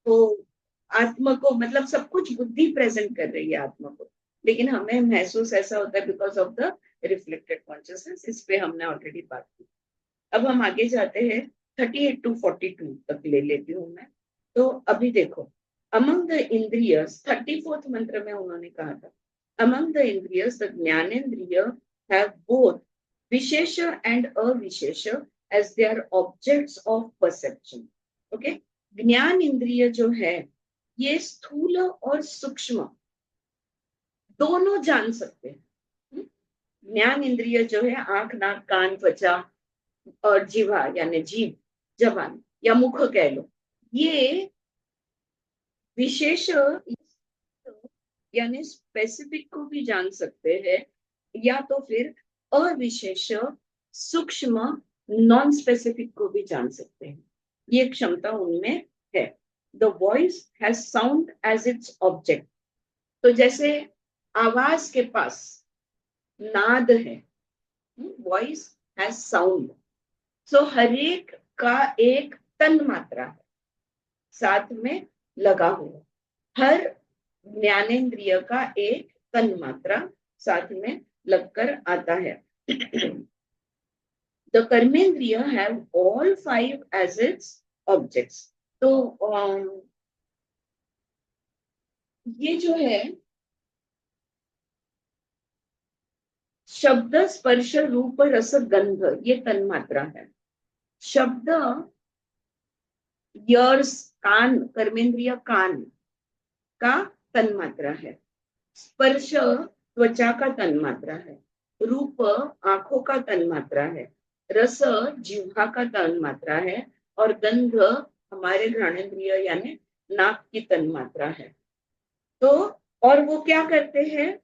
को, आत्मा को, मतलब सब कुछ बुद्धि प्रेजेंट कर रही है आत्मा को, लेकिन हमें महसूस ऐसा होता है because of the reflected consciousness. इस पे हमने ऑलरेडी बात की। अब हम आगे जाते हैं 38 to 42 तक ले लेती हूँ मैं। तो अभी देखो, अमंग द इंद्रियस, 34th मंत्र में उन्होंने कहा था, अमंग द इंद्रियस द ज्ञानेन्द्रिय हैव बोथ विशेष एंड अविशेष as their objects of perception. Okay, ज्ञान इंद्रिय जो है ये स्थूल और सूक्ष्म दोनों जान सकते हैं। ज्ञान इंद्रिय जो है आंख, नाक, कान, त्वचा और जीवा यानी जीभ, जबान या मुख कह लो, ये विशेष यानी स्पेसिफिक को भी जान सकते हैं, या तो फिर अविशेष सूक्ष्म नॉन स्पेसिफिक को भी जान सकते हैं। ये क्षमता उनमें है। The voice has sound as its object. तो जैसे आवाज के पास नाद है, वॉइस हैज साउंड, सो हर एक का एक तन मात्रा है साथ में लगा हुआ, हर ज्ञानेन्द्रिय का एक तन मात्रा साथ में लगकर आता है। द कर्मेंद्रिय have all 5 as its objects. तो ये जो है शब्द, स्पर्श, रूप, रस, गंध, ये तन मात्रा है। शब्द, यर्स, कान, कर्मेंद्रिय कान का तन मात्रा है। स्पर्श त्वचा का तन मात्रा है। रूप आंखों का तन मात्रा है। रस जिह्वा का तन मात्रा है। और गंध हमारे घ्राणेन्द्रिय यानी नाक की तन मात्रा है। तो और वो क्या करते हैं,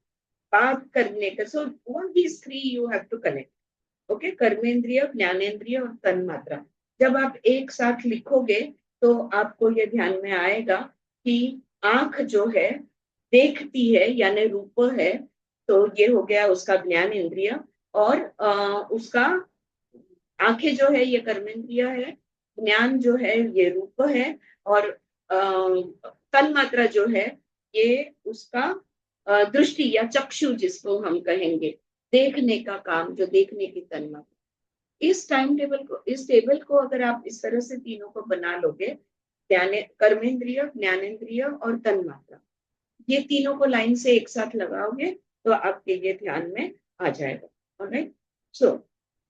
बात करने का। So all these 3 you have to connect. Okay, कर्मेंद्रिय, ज्ञानेन्द्रिय और तन मात्रा जब आप एक साथ लिखोगे तो आपको ये ध्यान में आएगा कि आंख जो है देखती है यानी रूप है, तो ये हो गया उसका ज्ञान इंद्रिय, और उसका आंखें जो है ये कर्मेंद्रिय है, ज्ञान जो है ये रूप है, और तन मात्रा जो है ये उसका दृष्टि या चक्षु जिसको हम कहेंगे, देखने का काम, जो देखने की तन मात्रा। इस टेबल को अगर आप इस तरह से तीनों को बना लोगे, कर्मेंद्रिय, ज्ञानेन्द्रिय और तन मात्रा, ये तीनों को लाइन से एक साथ लगाओगे तो आपके ये ध्यान में आ जाएगा। Alright, so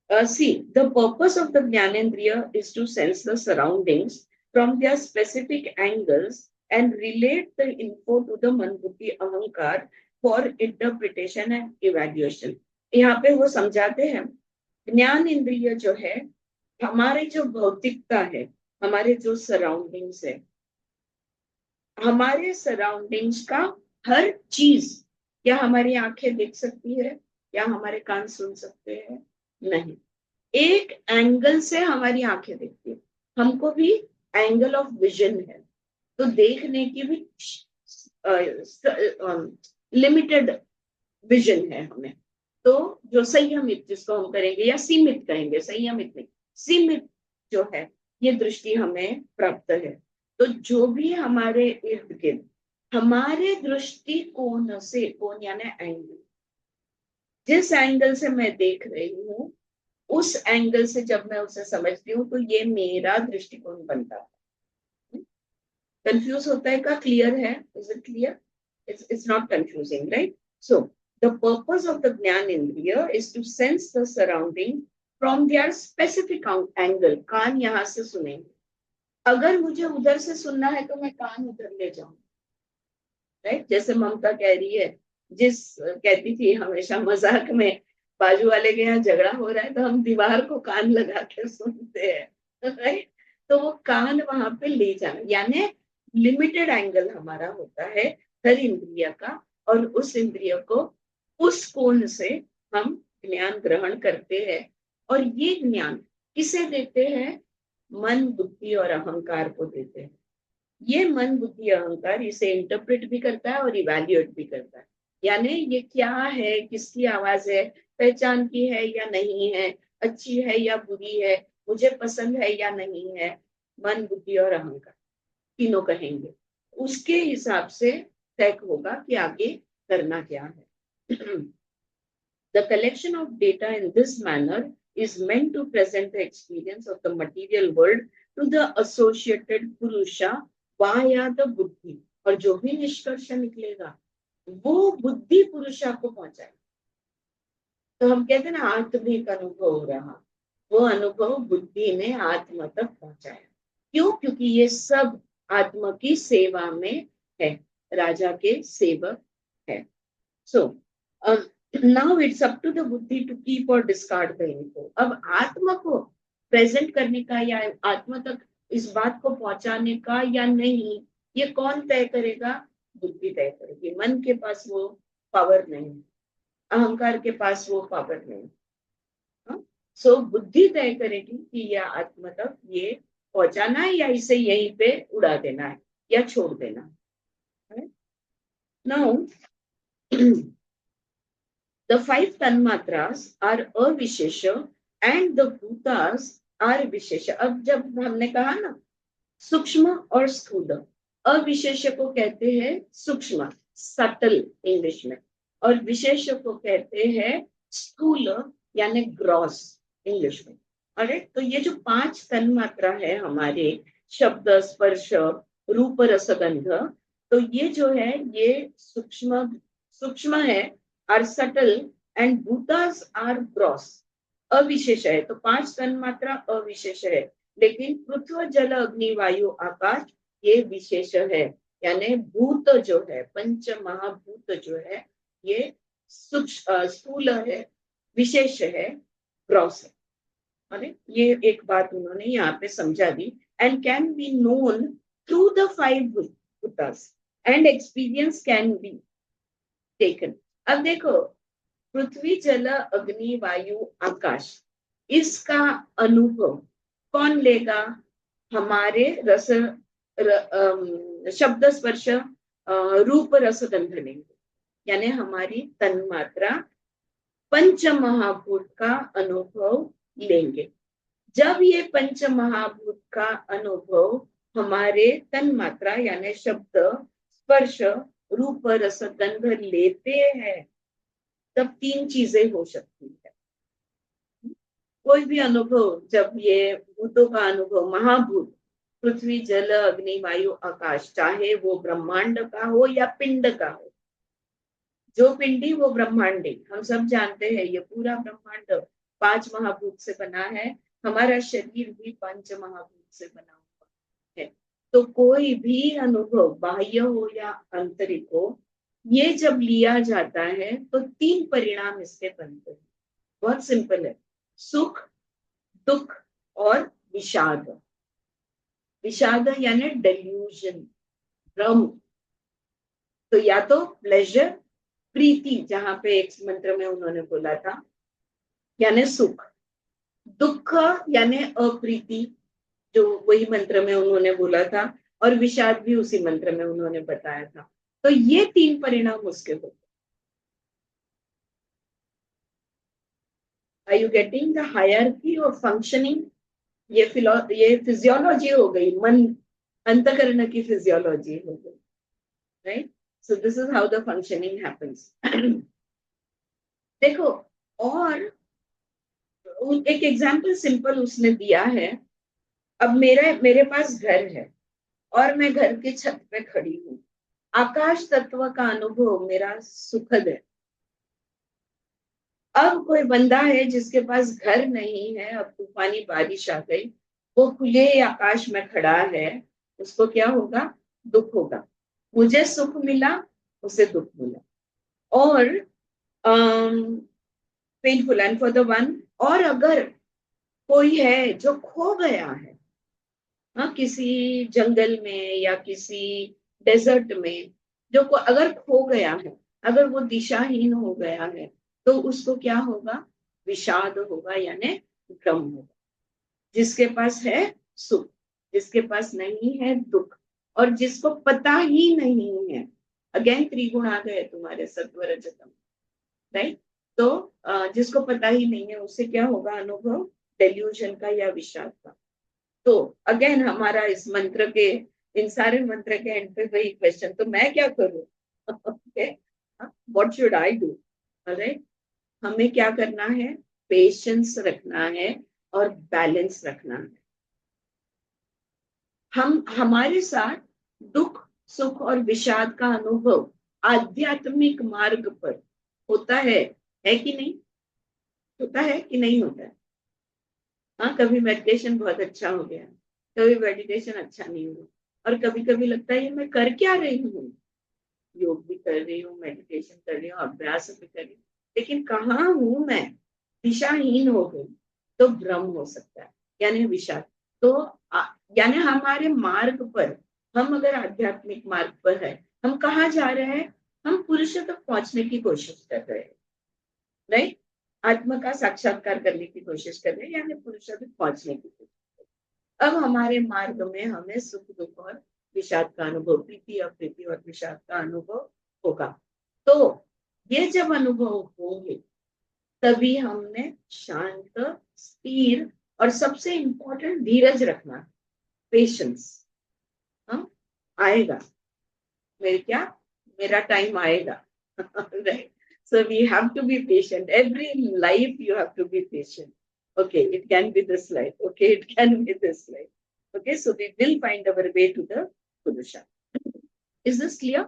see, the purpose of the Jnanendriya is to sense the surroundings from their specific angles and relate the info to the मन बुद्धि अहंकार for interpretation and evaluation। यहाँ पे वो समझाते हैं ज्ञान इंद्रिय जो है हमारे जो भौतिकता है, हमारे जो सराउंडिंग्स है, हमारे सराउंडिंग्स का हर चीज या हमारी आंखें देख सकती है या हमारे कान सुन सकते हैं, नहीं, एक एंगल से हमारी आंखें देखती है। हमको भी एंगल ऑफ विजन है, तो देखने की भी लिमिटेड विजन है हमें। तो जो संयमित जिसको हम करेंगे या सीमित कहेंगे, संयमित नहीं, सीमित जो है ये दृष्टि हमें प्राप्त है। तो जो भी हमारे इर्द गिर्द हमारे दृष्टिकोण से, कोण यानी एंगल, जिस एंगल से मैं देख रही हूँ उस एंगल से जब मैं उसे समझती हूँ तो ये मेरा दृष्टिकोण बनता है। कंफ्यूज होता है का? क्लियर है? Is it clear? It's not confusing, right? So the purpose of the ज्ञान इंद्रिय is to sense the surrounding from their specific angle. कान यहाँ से सुनेंगे, अगर मुझे उधर से सुनना है तो मैं कान उधर ले जाऊं, राइट? जैसे ममता कह रही है, कहती थी हमेशा मजाक में, बाजू वाले के यहाँ झगड़ा हो रहा है तो हम दीवार को कान लगा के सुनते हैं, राइट? तो वो कान वहां पे ले जाना, यानी लिमिटेड एंगल हमारा होता है हर इंद्रिय का, और उस इंद्रिय को उस कोण से हम ज्ञान ग्रहण करते हैं। और ये ज्ञान किसे देते हैं? मन, बुद्धि और अहंकार को देते हैं। ये मन, बुद्धि, अहंकार इसे इंटरप्रेट भी करता है और इवैल्यूएट भी करता है, यानी ये क्या है, किसकी आवाज है, पहचान की है या नहीं है, अच्छी है या बुरी है, मुझे पसंद है या नहीं है, मन बुद्धि और अहंकार तीनों कहेंगे, उसके हिसाब से तय होगा कि आगे करना क्या है। The collection of data in this manner is meant to present the experience of the material world to the associated purusha via the buddhi, और जो भी निष्कर्ष निकलेगा वो बुद्धि पुरुषा को पहुंचाए। तो हम कहते हैं ना आत्मिक अनुभव हो रहा, वो अनुभव बुद्धि ने आत्मा तक पहुंचाया। क्यों? क्योंकि ये सब आत्मा की सेवा में है, राजा के सेवक है। So now it's up to the buddhi to keep और डिस्कार्ड द इन्फो। अब आत्मा को प्रेजेंट करने का या आत्मा तक इस बात को पहुंचाने का या नहीं, ये कौन तय करेगा? बुद्धि तय करेगी। मन के पास वो पावर नहीं, अहंकार के पास वो पावर नहीं। सो बुद्धि तय करेगी कि यह आत्मा तक ये पहुंचाना है या इसे यहीं पे उड़ा देना है या छोड़ देना है। Now the 5 tanmatras are अविशेष and the bhutas are विशेष। अब जब हमने कहा ना सूक्ष्म और स्थूल, अविशेष को कहते हैं सूक्ष्म, सटल इंग्लिश में, और विशेष को कहते हैं स्थूल यानी ग्रॉस इंग्लिश में। अरे तो ये जो 5 तन्मात्रा है हमारे शब्द स्पर्श रूप रस गंध, तो ये जो है ये सूक्ष्म है, आर सटल एंड भूतास आर ग्रॉस, अविशेष है। तो 5 तन्मात्रा अविशेष है, लेकिन पृथ्वी जल अग्नि वायु आकाश ये विशेष है। यानी भूत जो है, पंच महाभूत जो है, ये स्थूल है, विशेष है, ग्रॉस है। अरे ये एक बात उन्होंने यहाँ पे समझा दी। And can be known through the 5 भूतास and experience can be taken. अब देखो पृथ्वी जल अग्नि वायु आकाश, इसका अनुभव कौन लेगा? हमारे रस शब्द स्पर्श रूप रस गंध लेंगे, यानी हमारी तन्मात्रा पंच महाभूत का अनुभव लेंगे। जब ये पंच महाभूत का अनुभव हमारे तन्मात्रा यानी शब्द स्पर्श रूप रस गंध लेते हैं, तब 3 चीजें हो सकती है। कोई भी अनुभव, जब ये भूतों का अनुभव, महाभूत पृथ्वी जल अग्नि वायु आकाश, चाहे वो ब्रह्मांड का हो या पिंड का हो, जो पिंडी वो ब्रह्मांडी, हम सब जानते हैं ये पूरा ब्रह्मांड 5 महाभूत से बना है, हमारा शरीर भी 5 महाभूत से बना हुआ है। तो कोई भी अनुभव बाह्य हो या आंतरिक हो, ये जब लिया जाता है तो 3 परिणाम इसके बनते हैं। बहुत सिंपल है, सुख, दुख और विषाद। विषाद यानी डेल्यूजन, भ्रम। तो या तो प्लेजर, प्रीति, जहां पे एक मंत्र में उन्होंने बोला था, यानी सुख। दुख यानी अप्रीति, जो वही मंत्र में उन्होंने बोला था, और विषाद भी उसी मंत्र में उन्होंने बताया था। तो ये 3 परिणाम उसके होते। Are you getting the hierarchy of functioning? ये फिजियोलॉजी हो गई, मन अंतकरण की फिजियोलॉजी हो गई, right? So this is how the functioning happens. देखो, और एक एग्जाम्पल सिंपल उसने दिया है। अब मेरे पास घर है और मैं घर की छत पे खड़ी हूँ, आकाश तत्व का अनुभव मेरा सुखद है। अब कोई बंदा है जिसके पास घर नहीं है, अब तूफानी बारिश आ गई, वो खुले आकाश में खड़ा है, उसको क्या होगा? दुख होगा। मुझे सुख मिला, उसे दुख मिला। और painful and for the one. और अगर कोई है जो खो गया है, हाँ, किसी जंगल में या किसी डेजर्ट में, जो अगर खो गया है, अगर वो दिशाहीन हो गया है, तो उसको क्या होगा? विषाद होगा, यानी भ्रम होगा। जिसके पास है सुख, जिसके पास नहीं है दुख, और जिसको पता ही नहीं है, अगेन त्रिगुण आ गए तुम्हारे, सत्व रजतम, राइट? तो जिसको पता ही नहीं है उससे क्या होगा अनुभव, डेल्यूजन का या विषाद का। तो अगेन हमारा इस मंत्र के, इन सारे मंत्र के एंड पे वही क्वेश्चन, तो मैं क्या करूं? Okay, what should I do? Right, हमें क्या करना है? पेशेंस रखना है और बैलेंस रखना है। हम हमारे साथ दुख सुख और विषाद का अनुभव आध्यात्मिक मार्ग पर होता है कि नहीं? होता है कि नहीं होता है? हाँ, कभी मेडिटेशन बहुत अच्छा हो गया, कभी मेडिटेशन अच्छा नहीं हुआ, और कभी कभी लगता है ये मैं कर क्या रही हूँ? योग भी कर रही हूँ, मेडिटेशन कर रही हूँ, अभ्यास भी कर रही हूँ, लेकिन कहाँ हूँ मैं? दिशाहीन हो गई, तो भ्रम हो सकता है, यानी विषाद। तो यानी हमारे मार्ग पर, हम अगर आध्यात्मिक मार्ग पर है, हम कहाँ जा रहे हैं? हम पुरुष तक पहुंचने की कोशिश कर रहे हैं, राइट? आत्मा का साक्षात्कार करने की कोशिश कर रहे हैं, यानी पुरुष तक पहुंचने की कोशिश। अब हमारे मार्ग में हमें सुख दुख और विषाद का अनुभव, प्रीति और प्रीति और विषाद का अनुभव होगा। तो ये जब अनुभव होंगे तभी हमने शांत, स्थिर और सबसे इंपॉर्टेंट धीरज रखना, पेशेंस। आएगा, मेरा टाइम आएगा। Right, so we have to be patient. Every life you have to be patient. Okay, it can be this life. Okay, it can be this life. Okay, so we will find our way to the Purusha. Is this clear?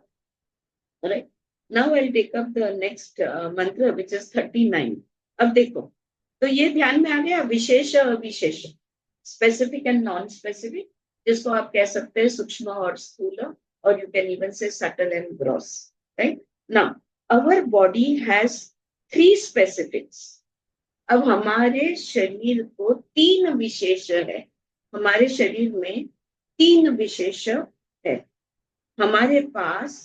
All right. Now I'll take up the next mantra, which is 39. अब देखो, तो ये ध्यान में आ गया विशेष विशेष, specific and non specific, जिसको आप कह सकते हैं सूक्ष्म और स्थूल, और you can even say subtle and gross. Right? Now, our body has 3 specifics. अब हमारे शरीर को 3 विशेष है, हमारे शरीर में 3 विशेष है। हमारे पास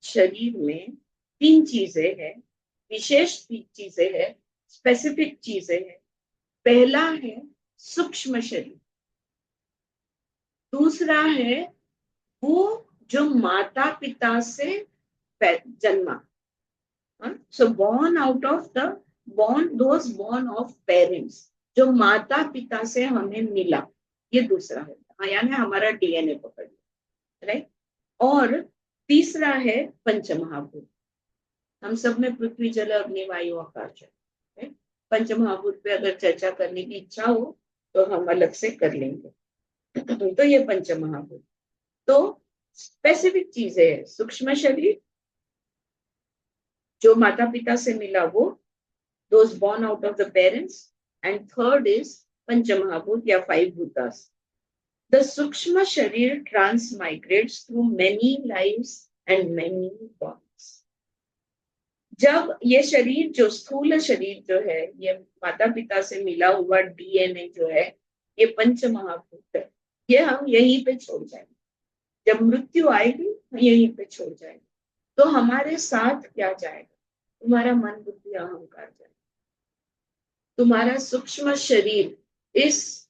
शरीर में 3 चीजें हैं, विशेष 3 चीजें हैं, स्पेसिफिक चीजें हैं। पहला है सूक्ष्म शरीर, दूसरा है वो जो माता पिता से जन्मा, so born out of the those born of parents, जो माता पिता से हमें मिला, ये दूसरा है, यानी हमारा डीएनए पकड़, राइट? और तीसरा है पंचमहाभूत। हम सब में पृथ्वी जल अग्नि वायु आकाश है। पंचमहाभूत पे अगर चर्चा करने की इच्छा हो तो हम अलग से कर लेंगे। तो ये पंचमहाभूत, तो स्पेसिफिक चीजें है, सूक्ष्म शरीर जो माता पिता से मिला वो, those born out of the parents, and third is Panchamahabhut या 5 bhutas. The Sukshma Sharir transmigrates through many lives and many bodies. जब ये शरीर, जो स्थूल शरीर जो है, ये माता पिता से मिला हुआ डीएनए जो है, ये पंचमहाभूत है, ये हम यहीं पे छोड़ जाएंगे। जब मृत्यु आएगी यहीं पे छोड़ जाएंगे। तो हमारे साथ क्या जाएगा? तुम्हारा मन बुद्धि अहंकार जाएगा। तुम्हारा सूक्ष्म शरीर इस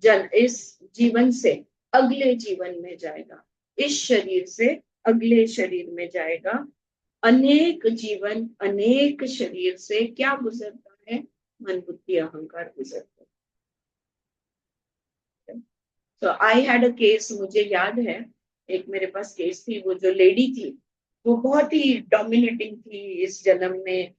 जीवन से अगले जीवन में जाएगा, इस शरीर से अगले शरीर में जाएगा। अनेक जीवन, अनेक शरीर से क्या गुजरता है? मन बुद्धि अहंकार गुजरता है। So I had a case, मुझे याद है, एक मेरे पास केस थी, वो जो लेडी थी वो बहुत ही डोमिनेटिंग थी इस जन्म में।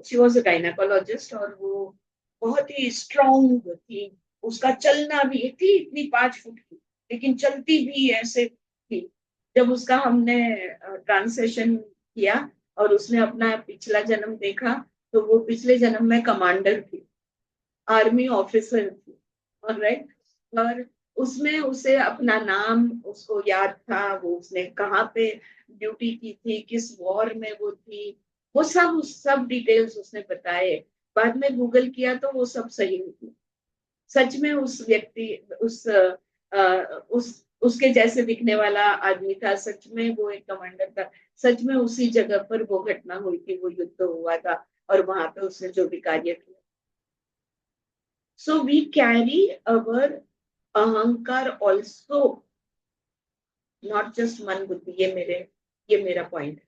शी वॉज अ गायनेकोलॉजिस्ट, और वो बहुत ही स्ट्रॉन्ग थी। उसका चलना भी थी, इतनी 5 फुट की, लेकिन चलती भी ऐसे थी। जब उसका हमने ट्रांसलेशन किया और उसने अपना पिछला जन्म देखा, तो वो पिछले जन्म में कमांडर थी, आर्मी ऑफिसर थी, राइट? और उसमें उसे अपना नाम उसको याद था, वो उसने कहाँ पे ड्यूटी की थी, किस वॉर में वो थी, वो सब डिटेल्स उसने बताए। बाद में गूगल किया तो वो सब सही थी। सच में उस व्यक्ति, उसके जैसे दिखने वाला आदमी था, सच में वो एक कमांडर था, सच में उसी जगह पर वो घटना हुई थी, वो युद्ध हुआ था, और वहां पे उसने जो भी कार्य किया। सो वी कैरी अवर अहंकार ऑल्सो, नॉट जस्ट मन बुद्धि। ये मेरा पॉइंट है।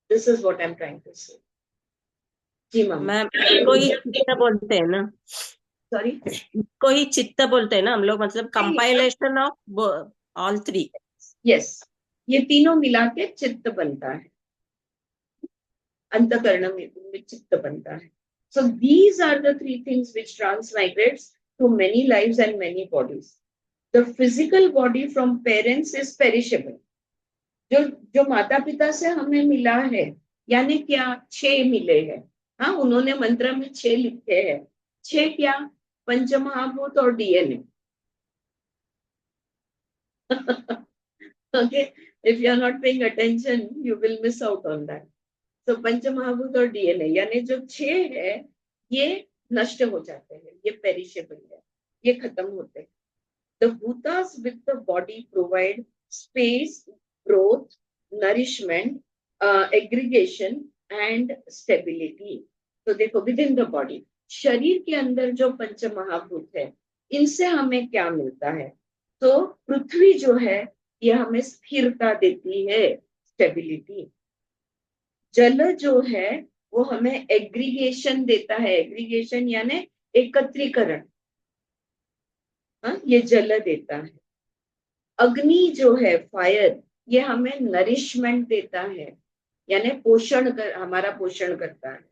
This is what I am trying to say. जी मैम। मैम इसको ही चित्त बोलते हैं ना, सॉरी, इसको ही चित्त बोलते हैं ना हम लोग, मतलब compilation of all three. Yes, ये तीनों मिला के चित्त बनता है, अंतकरण में चित्त बनता है. So these are the three things which transmigrates to many lives and many bodies. The physical body from parents is perishable. जो जो माता पिता से हमें मिला है, यानी क्या, 6 मिले हैं. हाँ, उन्होंने मंत्र में 6 लिखे हैं. 6 क्या? पंचमहाभूत और DNA. Okay, if you are not paying attention, you will miss out on that. So पंचमहाभूत और डीएनए, यानी जो 6 है, ये नष्ट हो जाते हैं, ये पेरिशेबल है, ये खत्म होते हैं. The bhutas with the body provide space, growth, nourishment, aggregation and stability. तो देखो, within the body, शरीर के अंदर जो पंच महाभूत है, इनसे हमें क्या मिलता है? तो पृथ्वी जो है, ये हमें स्थिरता देती है, स्टेबिलिटी. जल जो है, वो हमें एग्रीगेशन देता है. एग्रीगेशन यानी एकत्रीकरण. हाँ, ये जल देता है. अग्नि जो है, फायर, ये हमें नरिशमेंट देता है, यानी हमारा पोषण करता है.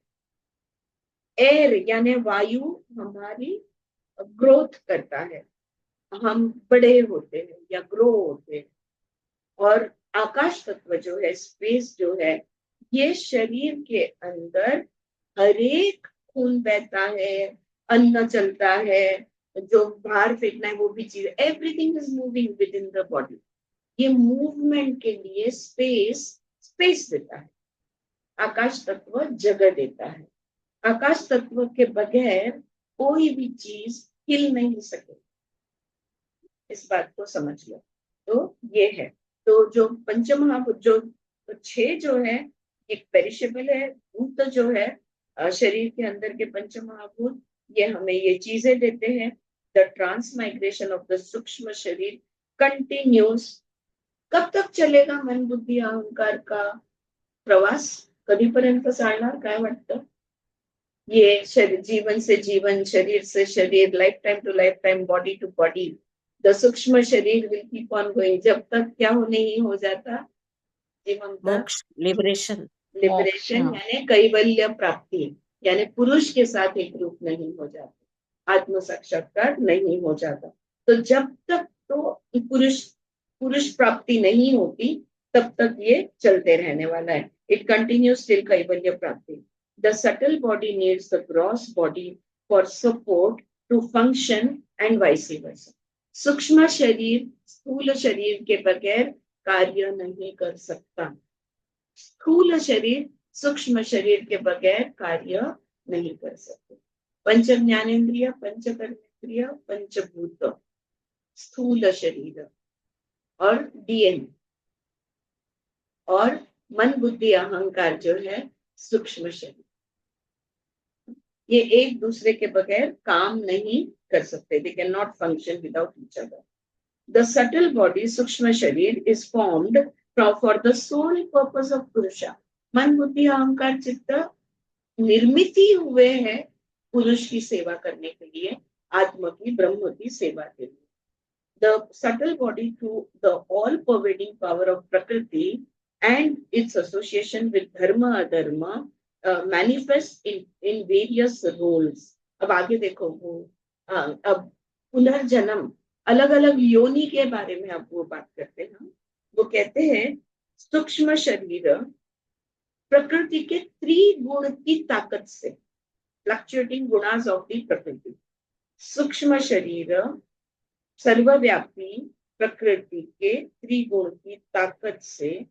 एयर यानी वायु हमारी ग्रोथ करता है, हम बड़े होते हैं या ग्रो होते हैं. और आकाश तत्व जो है, स्पेस जो है, ये शरीर के अंदर हर एक खून बहता है, अन्न चलता है, जो बाहर फेंकना है वो भी चीज, everything is moving with in the body. ये मूवमेंट के लिए स्पेस देता है. आकाश तत्व जगह देता है. आकाश तत्व के बगैर कोई भी चीज हिल नहीं सके. इस बात को समझ लो. तो ये है. तो जो पंचमहाभूत, जो 6 जो है, एक पेरिशेबल है. भूत जो है, शरीर के अंदर के पंचमहाभूत, ये हमें ये चीजें देते हैं. The transmigration of the sukshma शरीर कंटिन्यूस. कब तक चलेगा मन बुद्धी अहंकार का प्रवास? कधीपर्यंत चालणार, काय वाटतं? ये शरीर, जीवन से जीवन, शरीर से शरीर, life time to life time, body to body. The sukshma sharir will keep on going. जब तक क्या नहीं हो जाता, जीवन का मोक्ष, लिबरेशन. लिबरेशन, मोक्ष. यानी कैवल्य प्राप्ति, यानी पुरुष के साथ एक रूप नहीं हो जाता, आत्म साक्षात्कार नहीं हो जाता. तो जब तक तो पुरुष प्राप्ति नहीं होती, तब तक ये चलते रहने वाला है. It continues till kaivalya prapti. The subtle body needs the gross body for support to function and vice versa. सूक्ष्म शरीर स्थूल शरीर के बगैर कार्य नहीं कर सकता. स्थूल शरीर सूक्ष्म शरीर के बगैर कार्य नहीं कर सकते. पंच ज्ञानेन्द्रिय, पंच कर्मेंद्रिय, पंचभूत, स्थूल शरीर और डीएनए, और मन बुद्धि अहंकार जो है, सूक्ष्म शरीर, ये एक दूसरे के बगैर काम नहीं कर सकते. They can not function without each other. The subtle body, sukshma sharir, is formed for the sole purpose of purusha. मन बुद्धि अहंकार चित्त निर्मित ही हुए हैं पुरुष की सेवा करने के लिए, आत्मा की, ब्रह्म की सेवा के लिए. The subtle body, through the all-pervading power of Prakriti and its association with dharma adharma, manifests in various roles. अब आगे देखो, वो अब पुनर्जन्म, अलग अलग योनि के बारे में अब वो बात करते हैं. वो कहते हैं सूक्ष्म शरीर प्रकृति के त्रिगुण की ताकत से, फ्लक्चुएटिंग गुणास ऑफ द प्रकृति. सूक्ष्म शरीर सर्वव्यापी प्रकृति के त्रिगुण की ताकत से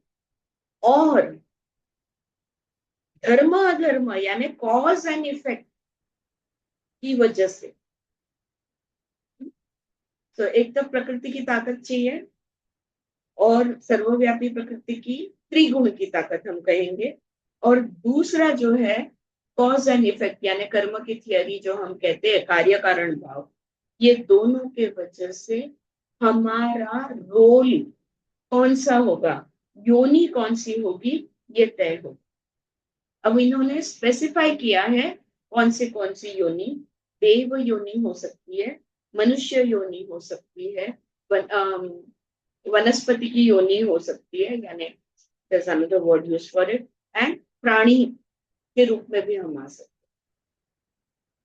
और धर्म अधर्म यानी कॉज एंड इफेक्ट की वजह से. तो एक तो प्रकृति की ताकत चाहिए, और सर्वव्यापी प्रकृति की त्रिगुण की ताकत हम कहेंगे, और दूसरा जो है कॉज एंड इफेक्ट यानी कर्म की थियरी जो हम कहते हैं, कार्य कारण भाव. ये दोनों के वजह से हमारा रोल कौन सा होगा, योनि कौन सी होगी, ये तय होगा. अब इन्होंने स्पेसिफाई किया है कौन सी योनि, देव योनि हो सकती है, मनुष्य योनि हो सकती है, वनस्पति की योनि हो सकती है, यानी there's another word used for it, and प्राणी के रूप में भी हम आ सकते हैं,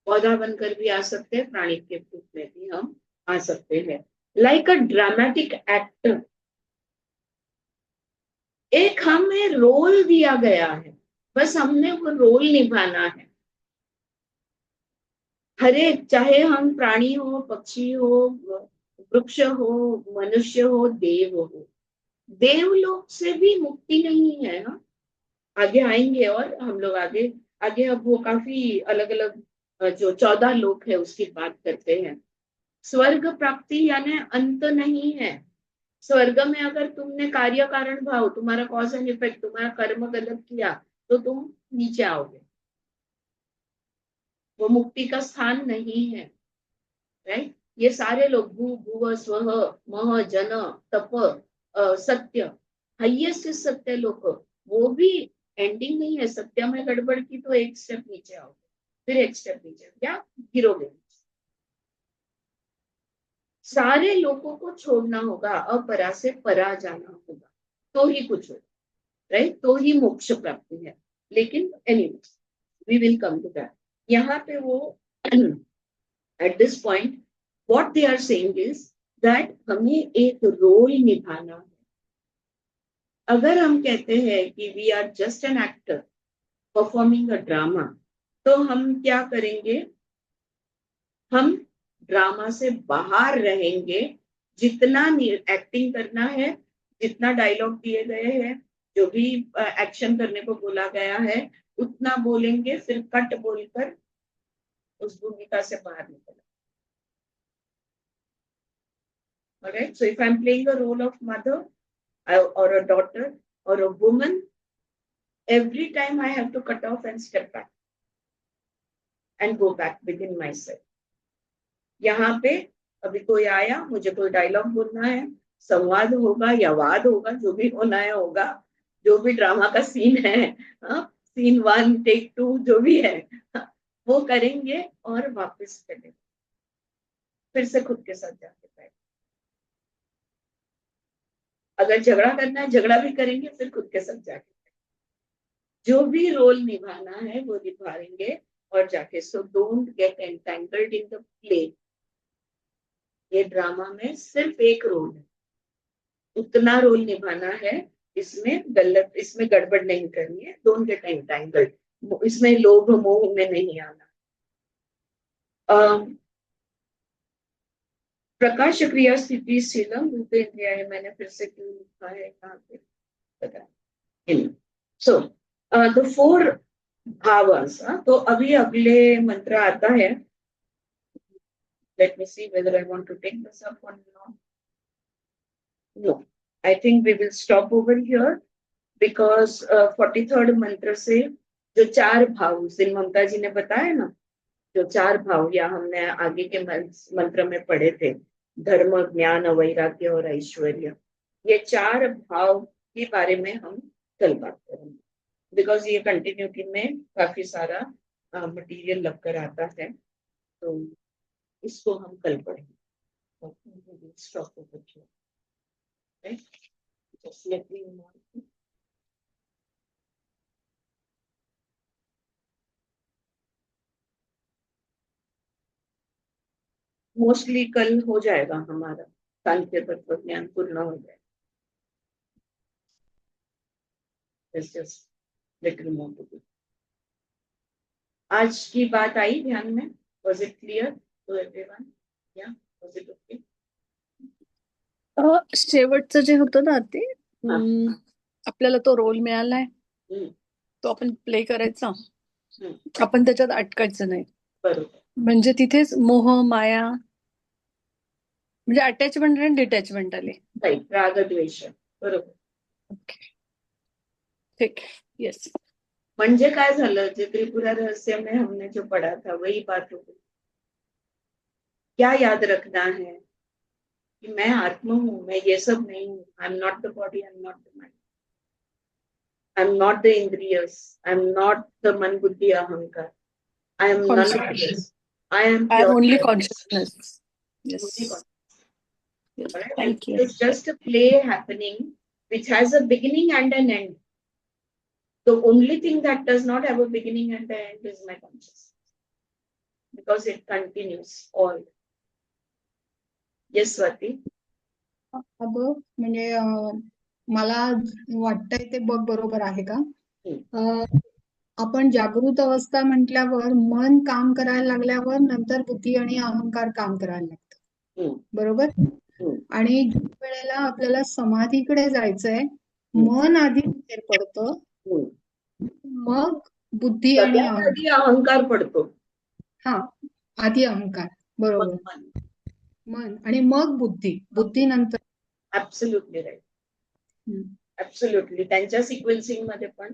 पौधा बनकर भी आ सकते हैं, प्राणी के रूप में भी हम आ सकते हैं। लाइक अ ड्रामेटिक एक्टर, एक हमें रोल दिया गया है, बस हमने वो रोल निभाना है। हर एक, चाहे हम प्राणी हो, पक्षी हो, वृक्ष हो, मनुष्य हो, देव हो, देवलोक से भी मुक्ति नहीं है। हाँ, आगे आएंगे और हम लोग आगे आगे अब वो काफी अलग अलग जो 14 लोक है उसकी बात करते हैं। स्वर्ग प्राप्ति यानी अंत नहीं है। स्वर्ग में अगर तुमने कार्य कारण भाव, तुम्हारा कॉज एंड इफेक्ट, तुम्हारा कर्म गलत किया तो तुम नीचे आओगे, वो मुक्ति का स्थान नहीं है। राइट, ये सारे लोग भू भुव स्व मह जन तप सत्य, हाइएस्ट सत्य लोक, वो भी एंडिंग नहीं है। सत्य में गड़बड़ की तो एक स्टेप नीचे आओगे, फिर एक स्टेप नीचे, क्या गिरोगे। सारे लोगों को छोड़ना होगा, अपरा से परा जाना होगा, तो ही कुछ हो, राइट, तो ही मोक्ष प्राप्ति है। लेकिन anyway, we will come to that. यहाँ पे वो at this point what they are saying is that हमें एक रोल निभाना है। अगर हम कहते हैं कि we are just an actor performing a drama, तो हम क्या करेंगे, हम ड्रामा से बाहर रहेंगे। जितना एक्टिंग करना है, जितना डायलॉग दिए गए हैं, जो भी एक्शन करने को बोला गया है, उतना बोलेंगे, फिर कट बोलकर उस भूमिका से बाहर निकलेंगे। Alright, so if I'm playing a role of mother or a daughter or a woman, every time I have to cut off and step back and go back within myself. यहाँ पे अभी कोई आया, मुझे कोई डायलॉग बोलना है, संवाद होगा या वाद होगा, जो भी होना है होगा, जो भी ड्रामा का सीन है, सीन 1 टेक 2 जो भी है, वो करेंगे और वापस चलेंगे, फिर से खुद के साथ जाके बैठ। अगर झगड़ा करना है, झगड़ा भी करेंगे, फिर खुद के साथ जाके जो भी रोल निभाना है वो निभाएंगे और जाके। So don't get entangled in the play. ये ड्रामा में सिर्फ एक रोल है, उतना रोल निभाना है, इसमें गलत, इसमें गड़बड़ नहीं करनी है। डोंट गेट एंटेंगल्ड, इसमें लोभ मोह में नहीं आना। प्रकाश क्रिया स्थिति शीलम रूपेंद्रिया है, मैंने फिर से क्यों लिखा है, कहाँ पे पता है। So the 4 भावास। तो अभी अगले मंत्र आता है। Let me see whether I want to take this up or not. No, I think we will stop over here because 43rd मंत्र से जो 4 भाव उस दिन ममता जी ने बताया ना, जो 4 भाव या हमने आगे के मंत्र में पढ़े थे, धर्म, ज्ञान, वैराग्य और ऐश्वर्य, ये 4 भाव के बारे में हम कल बात करेंगे। बिकॉज ये कंटिन्यूटी में काफी सारा मटेरियल लगकर आता है, तो इसको हम कल पढ़ेंगे। Stop over here, just let me know. Mostly कल हो जाएगा हमारा सांख्य तत्व ज्ञान पूर्ण हो जाएगा। Just little more to do. आज की बात आई ध्यान में? Was it clear to everyone? Yeah, was it okay? शेवटचं जे होतं ना ते आपल्याला तो रोल मिळालाय, तो आपण प्ले करायचा, आपण त्याच्यात अटकायचं नाही। बरोबर, म्हणजे तिथेच मोह माया म्हणजे अटॅचमेंट आणि डिटॅचमेंट आले। राईट, राग द्वेष, बरोबर। ओके, ठीक, यस। म्हणजे काय झालं, जे त्रिपुरा रहस्य में हमने जो पढ़ा था वही बात हो गई। क्या याद रखना है कि मैं आत्मा हूं, मैं ये सब नहीं हूं। I am not the body, I am not the mind, I'm not the indriyas. I'm not the man, buddhi, ahankar. I am none of Consciousness. this. I am I am pure only consciousness. consciousness. Yes. Only consciousness. Yes. Alright? And Thank you. it is just a play happening which has a beginning and an end. The only thing that does not have a beginning and an end is my consciousness. Because it continues all. Yes, Swati? अगं म्हणजे मला वाटतंय ते बघ बरोबर आहे का? आपण जागृत अवस्था म्हटल्यावर मन काम करायला लागल्यावर नंतर बुद्धी आणि अहंकार काम करायला लागतं. बरोबर? आणि ज्या वेळेला आपल्याला समाधीकडे जायचंय, मन आधी बाहेर पडतं, मग बुद्धी आणि सगळ्यात आधी अहंकार पडतो. हा, आधी अहंकार, बरोबर. मग मन. मन आणि मग बुद्धी नंतर. Absolutely right. ऍब्सोल्युटली. त्यांच्या सिक्वेन्सिंग मध्ये पण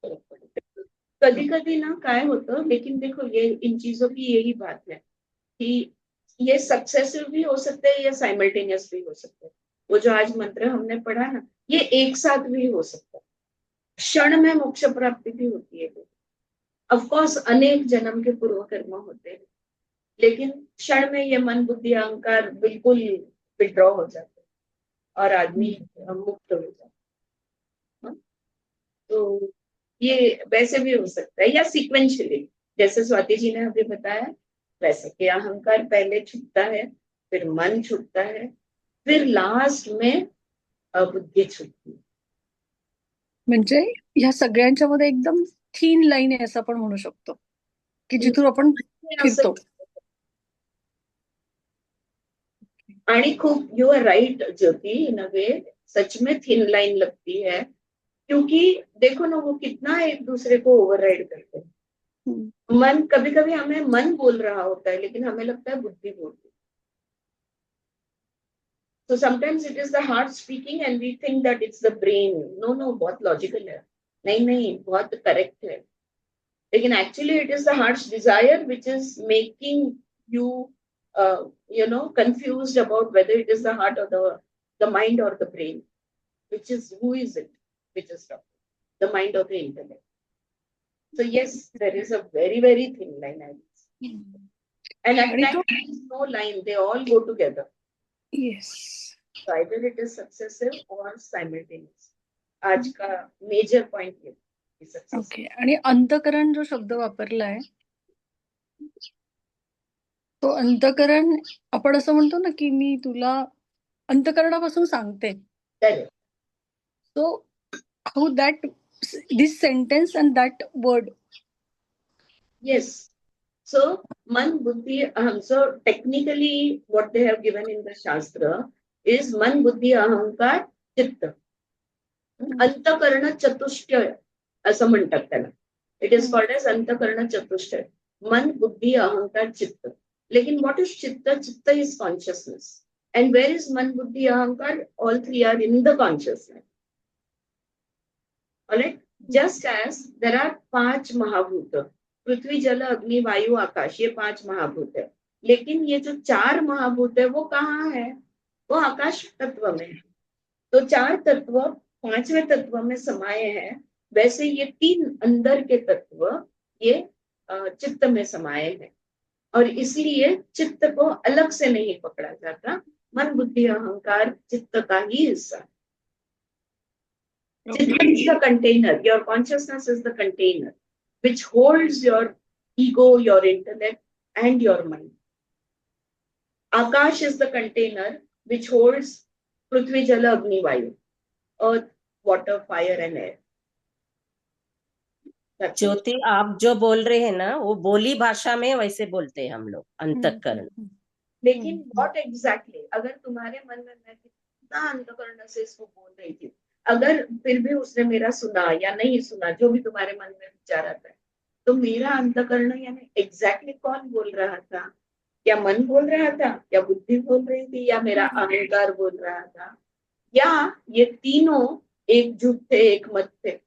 फरक पडतो. कधी कधी ना काय होतं, लेकिन देखो ये इन चीजों की यही बात है कि ये सक्सेसिव भी हो सकते हैं या साइमल्टेनियस भी हो सकते हैं. वो जो आज मंत्र हमने पढ़ा ना, ये एक साथ भी हो सकता है. क्षण में मोक्ष प्राप्ति भी होती है. ऑफकोर्स अनेक जन्म के पूर्व कर्म होते हैं, लेकिन क्षण में ये मन, बुद्धि, अहंकार बिल्कुल विड्रॉ हो जाते हैं और आदमी मुक्त हो जाता है. तो ये वैसे भी हो सकता है या सीक्वेंशियली, जैसे स्वाति जी ने अभी बताया वैसे कि अहंकार पहले छूटता है, फिर मन छूटता है, फिर लास्ट में बुद्धी छूटती है. म्हणजे ह्या सगळ्यांच्या मध्ये एकदम थीन लाईन आहे असं आपण म्हणू शकतो की जिथून आपण फिरतो. आणि खूप यू आर राइट ज्योति, इन अ वे सच में थिन लाइन लगती है, क्योंकि देखो ना वो कितना एक दूसरे को ओवरराइड करते हैं. मन कभी कभी हमें मन बोल रहा होता है लेकिन हमें लगता है बुद्धि बोल रही है. So sometimes it is the heart speaking and we think that it's the brain. No, बहुत लॉजिकल है. नहीं, बहुत करेक्ट है. लेकिन actually it is the heart's desire which is making you confused about whether it is the heart or the mind or the brain. Who is it which is talking? The mind or the intellect. So yes, there is a very, very thin line, I guess. And at times there is no line, they all go together. Yes. So either it is successive or simultaneous. आज का major point ये. Okay. आणि अंतकरण जो शब्द वापरलाय, तो अंतकरण आपण असं म्हणतो ना की मी तुला अंतकरणापासून सांगते. So how that this sentence and that word. Yes. So man, buddhi, so technically what they have given in the Shastra is man, buddhi, ahankar, chitta. अंतकरण चतुष्टय असं म्हणतात त्याला. इट इज कॉल्ड एज अंतकरण चतुष्टय. मन, बुद्धि, अहंकार, चित्त. लेकिन व्हाट इज चित्त? चित्त is consciousness. And where is मन, बुद्धि, अहंकार? All three are in the consciousness. Alright. Just as there are 5 महाभूत, पृथ्वी, जल, अग्नि, वायु, आकाश, ये 5 महाभूत है. लेकिन ये जो 4 महाभूत है वो कहाँ है? वो आकाश तत्व में है. तो 4 तत्व 5वें तत्व में समाये हैं. वैसे ये 3 अंदर के तत्व ये चित्त में समाये हैं और इसलिए चित्त को अलग से नहीं पकड़ा जाता. मन, बुद्धि, अहंकार चित्त का ही हिस्सा. चित्त is the container. Your consciousness is the container which holds your ego, your intellect and your mind. Akash is the container which holds Prithvi, Jala, Agni, Vayu. Earth, water, fire and air. ज्योति, आप जो बोल रहे हैं ना वो बोली भाषा में वैसे बोलते हैं हम लोग अंतःकरण. लेकिन व्हाट एग्जैक्टली, अगर तुम्हारे मन में मैं कितना अंतःकरण से इसको बोल रही थी, अगर फिर भी उसने मेरा सुना या नहीं सुना, जो भी तुम्हारे मन में विचार आता है, तो मेरा अंतःकरण यानी एग्जैक्टली कौन बोल रहा था? क्या मन बोल रहा था, या बुद्धि बोल रही थी, या मेरा अहंकार बोल रहा था, या ये तीनों एकजुट थे, एक मत थे?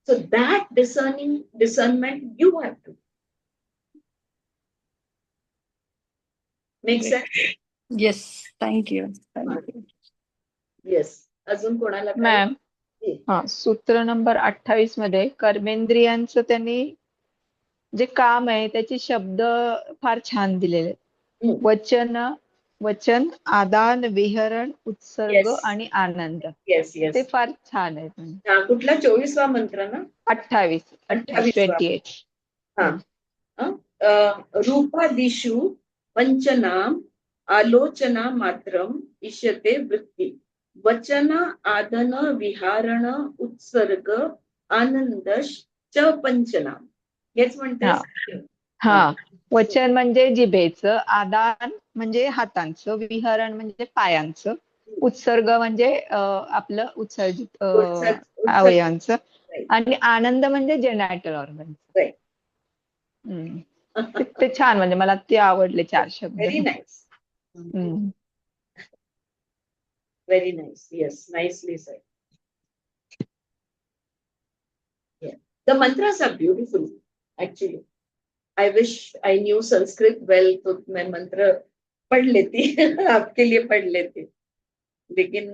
So that discernment you have to make sense. Yes. Thank you. Yes. अजून कोणाला काय? मॅम, हा, सूत्र नंबर 28 मध्ये कर्मेंद्रियांचं त्यांनी जे काम आहे त्याचे शब्द फार छान दिलेले आहेत. वचन, आदान, विहरण, उत्सर्ग Yes. आणि आनंद. येस ते येस. फार छान आहेत. हा, कुठला 24वा मंत्र ना? 28 28. हा. रूपादिषु पंचनाम आलोचना मात्रम इष्यते वृत्ती. वचन, आदन, विहारण, उत्सर्ग, आनंदश्च पंचनाम. हेच म्हणते. हा, वचन म्हणजे जिभेचं, आदान म्हणजे हातांचं, विहरण म्हणजे पायांचं, उत्सर्ग म्हणजे आपलं उत्सर्जित अवयवांचं, आणि आनंद म्हणजे जेनायटल ऑर्गनचं. ते छान, म्हणजे मला ते आवडले 4 शब्द. Very nice. Very nice. Yes, nicely said. Yeah. The mantras are beautiful, actually. I wish I knew Sanskrit well, तो मैं मंत्र पढ़ लेती आपके लिए पढ़ लेती, लेकिन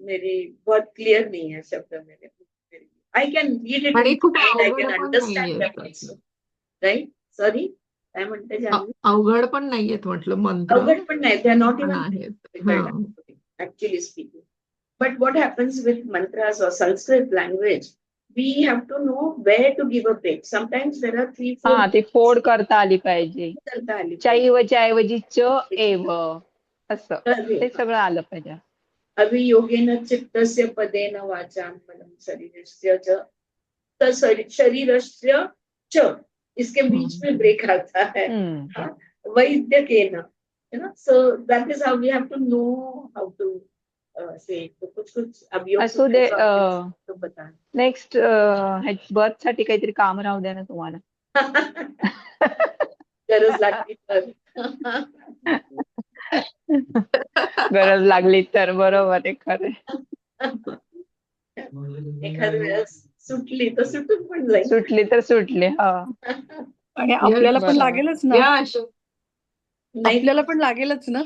मेरी बहुत क्लियर नहीं है शब्द मेरे. I can read it, आणि खूप and I अवघड can पण understand नाहीये. them also. Right? Sorry, काय म्हणते जान्हवी? अवघड पण नाहीयेत म्हटलं मंत्र. अवघड पण नाही. They are not even आहेत. difficult, actually speaking. But what happens with mantras or Sanskrit language, we have to know where to give a break. Sometimes there are 3-4. हा, ती फोड करता आली पाहिजे. करता आली पाहिजे. चैवच्या ऐवजी च एव असं ते सगळं आलं पाहिजे. अभियोगेन चित्तस्य पदेन वाचां फलं शरीरस्य च शरीरस्य च, इसके बीच में ब्रेक आता है. वैद्यकेन, you know, so that is how we have to know how to say. तो कुछ अभियोग असू दे. तो बता. नेक्स्ट बर्थ साठी काहीतरी काम राहू द्या ना तुम्हाला. गरज लागली तर. गरज लागली तर, बरोबर आहे, खरं. एखाद वेळेस सुटली तर सुटून पण जाईल. सुटली तर सुटली. आणि आपल्याला पण लागेलच ना. आपल्याला पण लागेलच ना.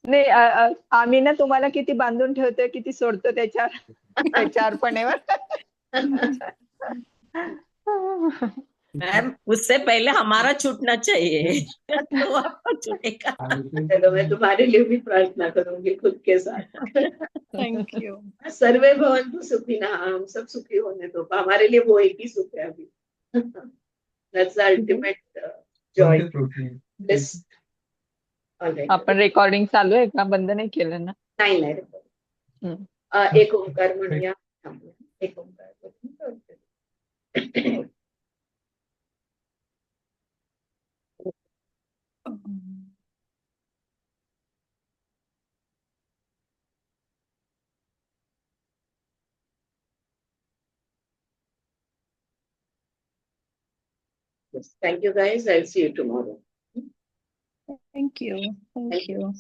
नाही, आम्ही ना तुम्हाला किती बांधून ठेवतोय, किती सोडतो त्याच्यावर पण मैम, उससे पहले हमारा छूटना चाहिए. तो आपका छूटेगा. चलो, मैं तुम्हारे लिए भी प्रार्थना करूंगी खुद के साथ. Thank you. सर्वे भवन्तु सुखिनः. हम सब सुखी होने दो. हमारे लिए वो एक ही सुख है अभी. That's the ultimate joy. Bliss. आपण रेकॉर्डिंग चालू आहे का? बंद नाही केलं ना? नाही नाही. एक ओंकार म्हणूया. एक ओंकार. Yes. Thank you guys. I'll see you tomorrow. Thank you. Thank you.